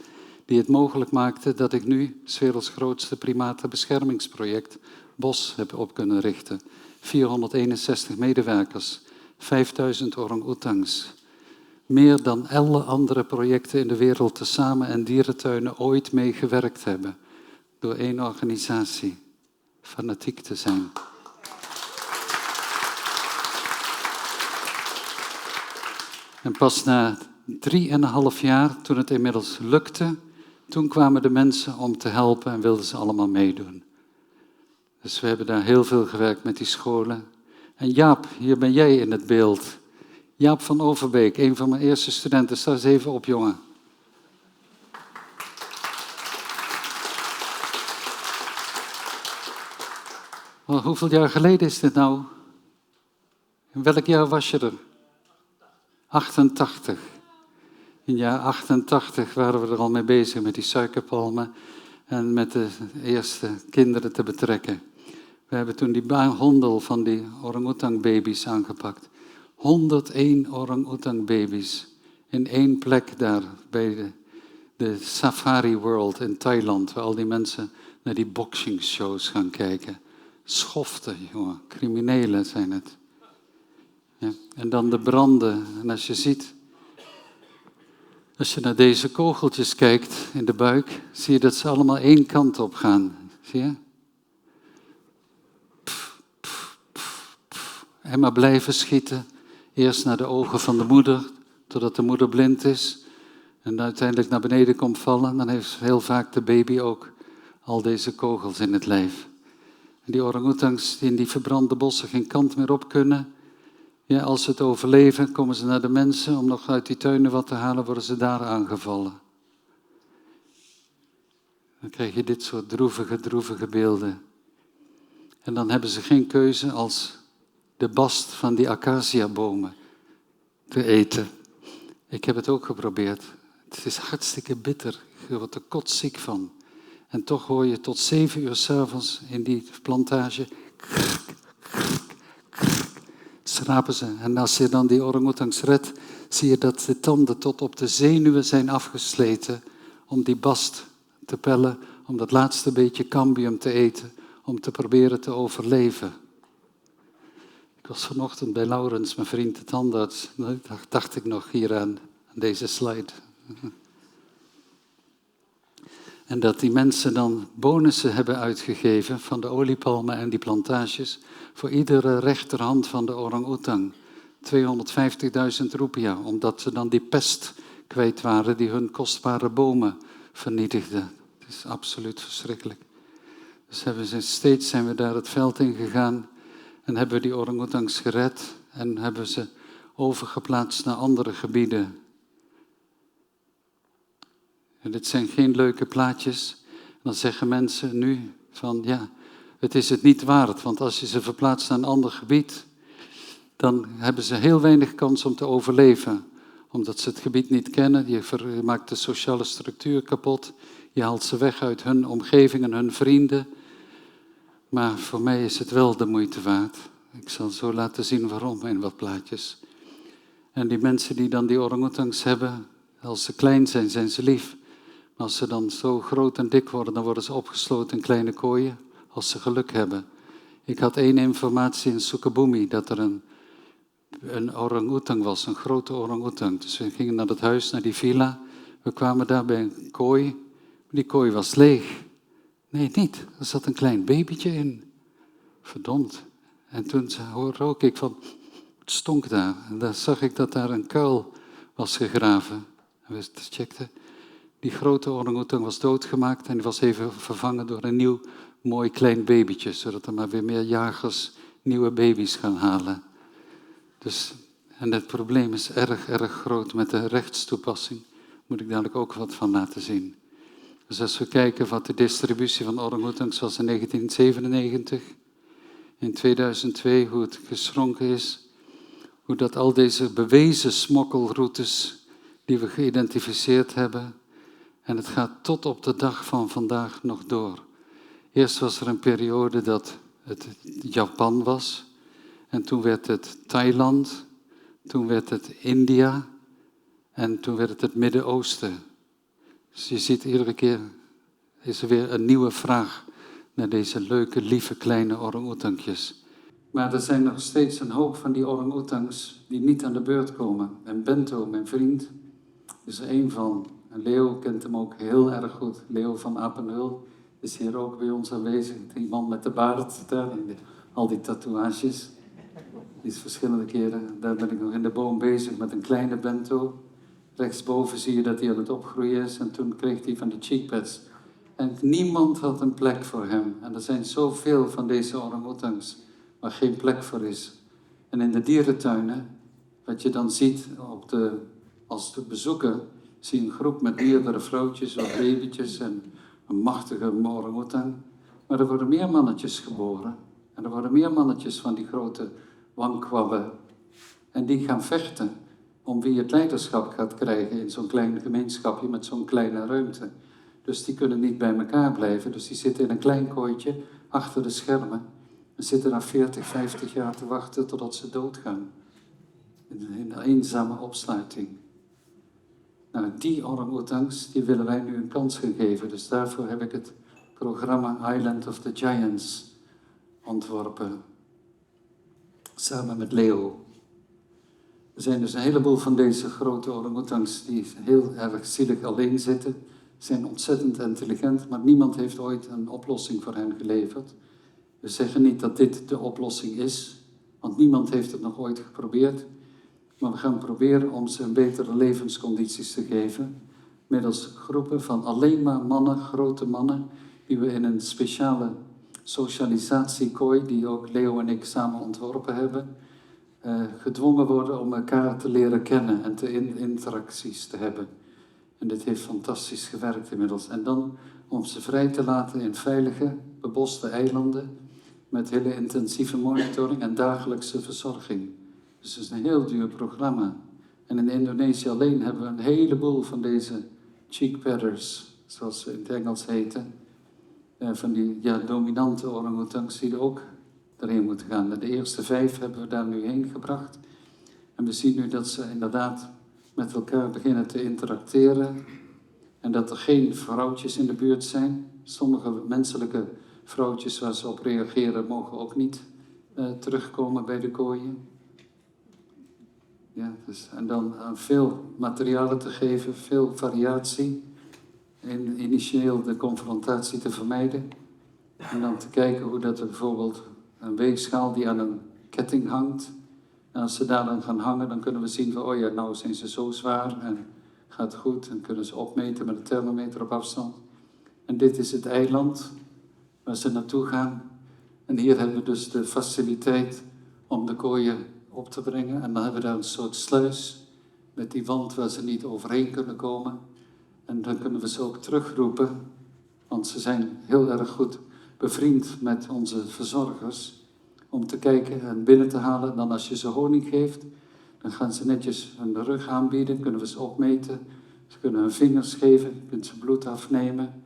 die het mogelijk maakten dat ik nu 's werelds grootste primatenbeschermingsproject BOS heb op kunnen richten. 461 medewerkers, 5000 orang-oetangs. Meer dan alle andere projecten in de wereld tezamen en dierentuinen ooit mee gewerkt hebben. Door één organisatie. Fanatiek te zijn. En pas na 3,5 jaar, toen het inmiddels lukte, toen kwamen de mensen om te helpen en wilden ze allemaal meedoen. Dus we hebben daar heel veel gewerkt met die scholen. En Jaap, hier ben jij in het beeld. Jaap van Overbeek, een van mijn eerste studenten. Sta eens even op, jongen. Well, hoeveel jaar geleden is dit nou? In welk jaar was je er? 88. In jaar 88 waren we er al mee bezig met die suikerpalmen en met de eerste kinderen te betrekken. We hebben toen die hondel van die orang-oetang-baby's aangepakt. 101 orang-oetang-baby's in één plek daar bij de Safari World in Thailand, waar al die mensen naar die boxing-shows gaan kijken. Schoften, jongen, criminelen zijn het. Ja. En dan de branden. En als je ziet, als je naar deze kogeltjes kijkt in de buik, zie je dat ze allemaal één kant op gaan. Zie je? En maar blijven schieten. Eerst naar de ogen van de moeder, totdat de moeder blind is. en uiteindelijk naar beneden komt vallen, dan heeft heel vaak de baby ook al deze kogels in het lijf. En die orang-oetangs die in die verbrande bossen geen kant meer op kunnen, ja, als ze het overleven, komen ze naar de mensen om nog uit die tuinen wat te halen, worden ze daar aangevallen. Dan krijg je dit soort droevige beelden. En dan hebben ze geen keuze als de bast van die acaciabomen te eten. Ik heb het ook geprobeerd. Het is hartstikke bitter. Je wordt er kotsziek van. En toch hoor je tot 7 uur 's avonds in die plantage schrapen ze. En als je dan die orang-oetangs redt, zie je dat de tanden tot op de zenuwen zijn afgesleten om die bast te pellen, om dat laatste beetje cambium te eten, om te proberen te overleven. Ik was vanochtend bij Laurens, mijn vriend de tandarts. Daar dacht ik nog hier aan deze slide. En dat die mensen dan bonussen hebben uitgegeven van de oliepalmen en die plantages voor iedere rechterhand van de orang-oetang. 250.000 roepia, omdat ze dan die pest kwijt waren die hun kostbare bomen vernietigde. Het is absoluut verschrikkelijk. Dus steeds zijn we daar het veld in gegaan en hebben we die orang-oetangs gered en hebben ze overgeplaatst naar andere gebieden. En dit zijn geen leuke plaatjes. Dan zeggen mensen nu van ja, het is het niet waard, want als je ze verplaatst naar een ander gebied, dan hebben ze heel weinig kans om te overleven. Omdat ze het gebied niet kennen, je maakt de sociale structuur kapot, je haalt ze weg uit hun omgeving en hun vrienden. Maar voor mij is het wel de moeite waard. Ik zal zo laten zien waarom in wat plaatjes. En die mensen die dan die orang-oetangs hebben, als ze klein zijn, zijn ze lief. Maar als ze dan zo groot en dik worden, dan worden ze opgesloten in kleine kooien, als ze geluk hebben. Ik had 1 informatie in Sukabumi, dat er een orang-oetang was, een grote orang-oetang. Dus we gingen naar dat huis, naar die villa. We kwamen daar bij een kooi. Die kooi was leeg. Nee, niet. Er zat een klein babytje in. Verdomd. En toen rook ik van, het stonk daar. En daar zag ik dat daar een kuil was gegraven. En we checkten. Die grote orang-oetang was doodgemaakt en die was even vervangen door een nieuw, mooi klein babytje. Zodat er maar weer meer jagers nieuwe baby's gaan halen. Dus, en het probleem is erg groot met de rechtstoepassing. Moet ik dadelijk ook wat van laten zien. Dus als we kijken wat de distributie van orang-oetangs was in 1997, in 2002, hoe het geschronken is, hoe dat al deze bewezen smokkelroutes die we geïdentificeerd hebben, en het gaat tot op de dag van vandaag nog door. Eerst was er een periode dat het Japan was, en toen werd het Thailand, toen werd het India, en toen werd het Midden-Oosten. Dus je ziet iedere keer is er weer een nieuwe vraag naar deze leuke, lieve, kleine orang-oetangjes. Maar er zijn nog steeds een hoop van die orang-oetangs die niet aan de beurt komen. En Bento, mijn vriend, is er één van. En Leo kent hem ook heel erg goed. Leo van Apenhul is hier ook bij ons aanwezig. Die man met de baard daar en al die tatoeages. Die is verschillende keren. Daar ben ik nog in de boom bezig met een kleine Bento. Rechtsboven zie je dat hij aan het opgroeien is. En toen kreeg hij van die cheekpads. En niemand had een plek voor hem. En er zijn zoveel van deze orang-oetangs waar geen plek voor is. En in de dierentuinen, wat je dan ziet als de bezoeker, zie je een groep met meerdere vrouwtjes of babytjes en een machtige orang-oetang. Maar er worden meer mannetjes geboren. En er worden meer mannetjes van die grote wangkwabben. En die gaan vechten om wie het leiderschap gaat krijgen in zo'n klein gemeenschapje met zo'n kleine ruimte. Dus die kunnen niet bij elkaar blijven. Dus die zitten in een klein kooitje achter de schermen. En zitten daar 40, 50 jaar te wachten totdat ze doodgaan. In een eenzame opsluiting. Nou, die orang-oetangs, die willen wij nu een kans gaan geven. Dus daarvoor heb ik het programma Island of the Giants ontworpen. Samen met Leo. Er zijn dus een heleboel van deze grote orang-oetangs die heel erg zielig alleen zitten. Zijn ontzettend intelligent, maar niemand heeft ooit een oplossing voor hen geleverd. We zeggen niet dat dit de oplossing is, want niemand heeft het nog ooit geprobeerd. Maar we gaan proberen om ze een betere levenscondities te geven. middels groepen van alleen maar mannen, grote mannen, die we in een speciale socialisatiekooi, die ook Leo en ik samen ontworpen hebben, gedwongen worden om elkaar te leren kennen en interacties te hebben. En dit heeft fantastisch gewerkt inmiddels. En dan om ze vrij te laten in veilige, beboste eilanden met hele intensieve monitoring en dagelijkse verzorging. Dus het is een heel duur programma. En in Indonesië alleen hebben we een heleboel van deze cheek padders, zoals ze in het Engels heten. Van die dominante orang-oetangs die er ook erin moeten gaan. De eerste 5 hebben we daar nu heen gebracht. En we zien nu dat ze inderdaad met elkaar beginnen te interacteren. En dat er geen vrouwtjes in de buurt zijn. Sommige menselijke vrouwtjes waar ze op reageren mogen ook niet terugkomen bij de kooien. Ja, dus, en dan veel materialen te geven, veel variatie. En initieel de confrontatie te vermijden. En dan te kijken hoe dat er bijvoorbeeld een weegschaal die aan een ketting hangt. En als ze daar dan gaan hangen, dan kunnen we zien van, oh ja, nou zijn ze zo zwaar en gaat goed. En kunnen ze opmeten met een thermometer op afstand. En dit is het eiland waar ze naartoe gaan. En hier hebben we dus de faciliteit om de kooien op te brengen. En dan hebben we daar een soort sluis met die wand waar ze niet overheen kunnen komen. En dan kunnen we ze ook terugroepen, want ze zijn heel erg goed bevriend met onze verzorgers, om te kijken en binnen te halen. En dan als je ze honing geeft, dan gaan ze netjes hun rug aanbieden, kunnen we ze opmeten. Ze kunnen hun vingers geven, je kunt ze bloed afnemen.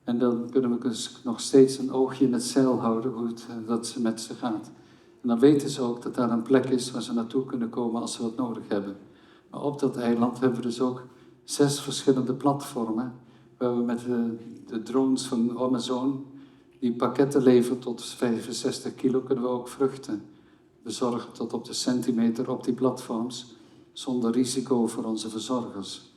En dan kunnen we dus nog steeds een oogje in het zeil houden, hoe dat ze met ze gaat. En dan weten ze ook dat daar een plek is waar ze naartoe kunnen komen als ze wat nodig hebben. Maar op dat eiland hebben we dus ook 6 verschillende platformen, waar we met de drones van Amazon, die pakketten leveren tot 65 kilo, kunnen we ook vruchten bezorgen tot op de centimeter op die platforms, zonder risico voor onze verzorgers.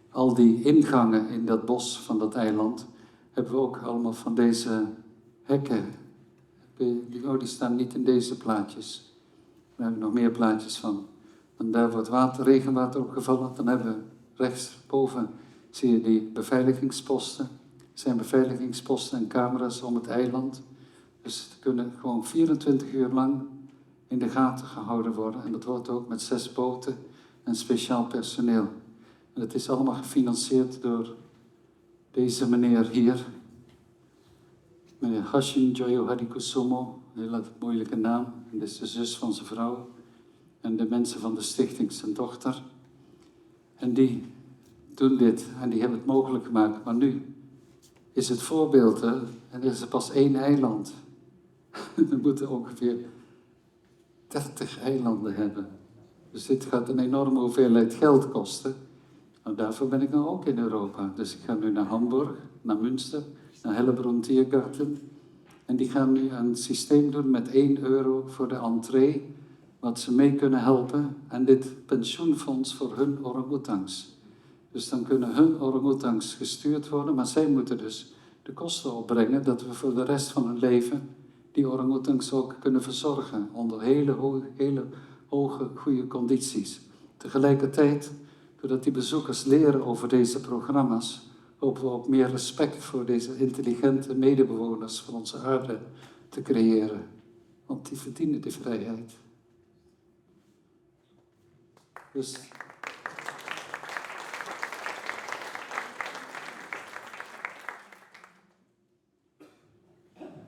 Al die ingangen in dat bos van dat eiland hebben we ook allemaal van deze hekken. Die staan niet in deze plaatjes. We hebben nog meer plaatjes van. En daar wordt regenwater opgevallen. Dan hebben we rechtsboven, zie je die beveiligingsposten. Er zijn beveiligingsposten en camera's om het eiland. Dus ze kunnen gewoon 24 uur lang in de gaten gehouden worden. En dat wordt ook met 6 boten en speciaal personeel. En het is allemaal gefinancierd door deze meneer hier. Meneer Hashin Joyo Hadikusumo, een hele moeilijke naam. En dat is de zus van zijn vrouw. En de mensen van de stichting, zijn dochter. En die doen dit en die hebben het mogelijk gemaakt. Maar nu is het voorbeeld, hè, en er is er pas 1 eiland. We moeten ongeveer 30 eilanden hebben. Dus dit gaat een enorme hoeveelheid geld kosten. Nou, daarvoor ben ik nou ook in Europa. Dus ik ga nu naar Hamburg, naar Münster, naar Hellebrunn Tiergarten. En die gaan nu een systeem doen met €1 voor de entree, wat ze mee kunnen helpen. En dit pensioenfonds voor hun orang-oetangs. Dus dan kunnen hun orang-oetangs gestuurd worden, maar zij moeten dus de kosten opbrengen dat we voor de rest van hun leven die orang-oetangs ook kunnen verzorgen onder hele hoge, goede condities. Tegelijkertijd, doordat die bezoekers leren over deze programma's, hopen we ook meer respect voor deze intelligente medebewoners van onze aarde te creëren. Want die verdienen de vrijheid. Dus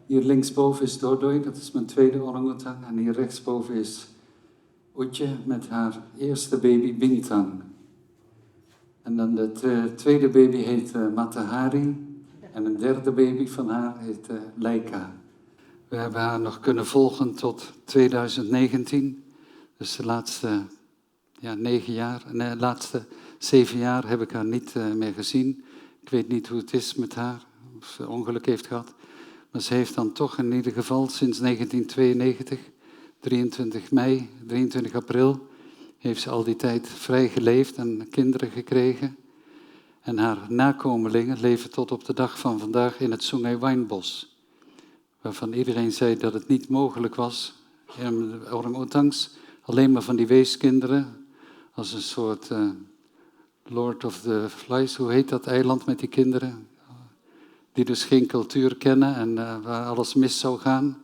hier linksboven is Dodoy, dat is mijn tweede orang-oetan. En hier rechtsboven is Oetje met haar eerste baby Bintang. En dan de tweede baby heet Matahari. En een derde baby van haar heet Laika. We hebben haar nog kunnen volgen tot 2019. Dus de laatste 9 jaar, nee, de laatste 7 jaar heb ik haar niet meer gezien. Ik weet niet hoe het is met haar, of ze ongeluk heeft gehad. Maar ze heeft dan toch in ieder geval sinds 1992, 23 mei, 23 april, heeft ze al die tijd vrij geleefd en kinderen gekregen. En haar nakomelingen leven tot op de dag van vandaag in het Sungai Wijnbos. Waarvan iedereen zei dat het niet mogelijk was, orang-oetangs, alleen maar van die weeskinderen, als een soort Lord of the Flies, hoe heet dat eiland met die kinderen? Die dus geen cultuur kennen en waar alles mis zou gaan.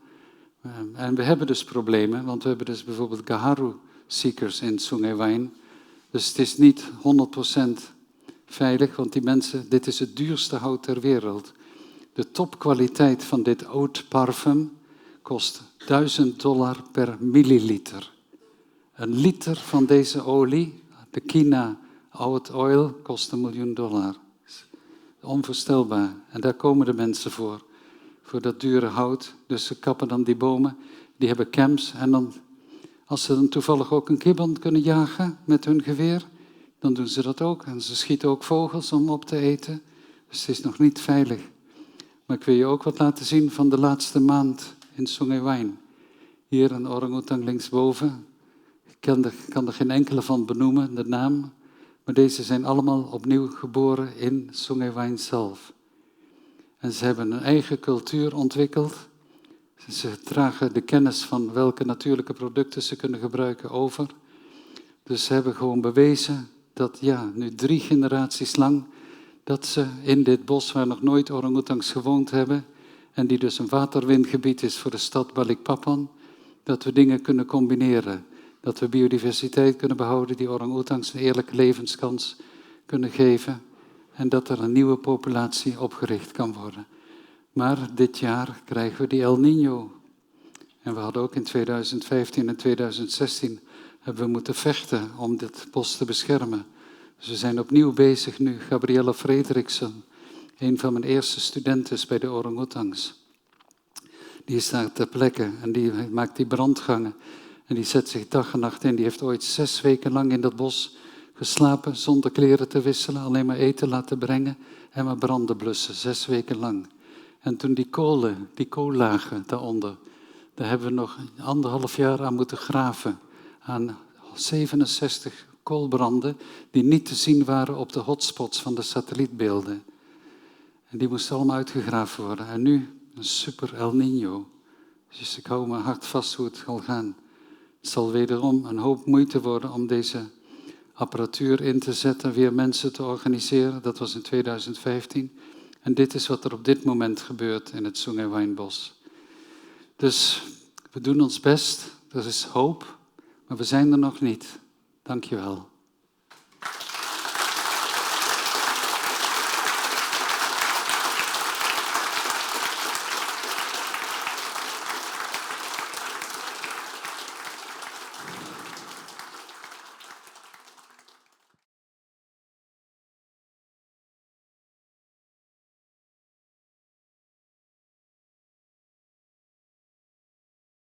En we hebben dus problemen, want we hebben dus bijvoorbeeld Gaharu-seekers in Sungei-Wain. Dus het is niet 100% veilig, want die mensen, dit is het duurste hout ter wereld. De topkwaliteit van dit oud parfum kost $1000 per milliliter. Een liter van deze olie, de Kina Oud Oil, kost $1 miljoen. Onvoorstelbaar. En daar komen de mensen voor dat dure hout. Dus ze kappen dan die bomen, die hebben camps. En dan, als ze dan toevallig ook een kibband kunnen jagen met hun geweer, dan doen ze dat ook. En ze schieten ook vogels om op te eten. Dus het is nog niet veilig. Maar ik wil je ook wat laten zien van de laatste maand in Sungei-Wain. Hier een orang-oetan linksboven. Ik kan er geen enkele van benoemen, de naam. Maar deze zijn allemaal opnieuw geboren in Sungei-Wain zelf. En ze hebben een eigen cultuur ontwikkeld. Ze dragen de kennis van welke natuurlijke producten ze kunnen gebruiken over. Dus ze hebben gewoon bewezen dat nu 3 generaties lang, dat ze in dit bos waar nog nooit orang-oetangs gewoond hebben, en die dus een waterwindgebied is voor de stad Balikpapan, dat we dingen kunnen combineren. Dat we biodiversiteit kunnen behouden, die orang-oetangs een eerlijke levenskans kunnen geven. En dat er een nieuwe populatie opgericht kan worden. Maar dit jaar krijgen we die El Niño. En we hadden ook in 2015 en 2016 hebben we moeten vechten om dit bos te beschermen. Dus we zijn opnieuw bezig nu. Gabriella Frederiksen, een van mijn eerste studenten bij de orang-oetangs. Die is daar ter plekke en die maakt die brandgangen. En die zet zich dag en nacht in. Die heeft ooit 6 weken lang in dat bos geslapen, zonder kleren te wisselen, alleen maar eten laten brengen en maar branden blussen, 6 weken lang. En toen die koollagen daaronder, daar hebben we nog 1,5 jaar aan moeten graven. Aan 67 koolbranden die niet te zien waren op de hotspots van de satellietbeelden. En die moesten allemaal uitgegraven worden. En nu een super El Niño. Dus ik hou mijn hart vast hoe het zal gaan. Het zal wederom een hoop moeite worden om deze apparatuur in te zetten, weer mensen te organiseren. Dat was in 2015. En dit is wat er op dit moment gebeurt in het Sungei-Wainbos. Dus we doen ons best, er is hoop, maar we zijn er nog niet. Dank je wel.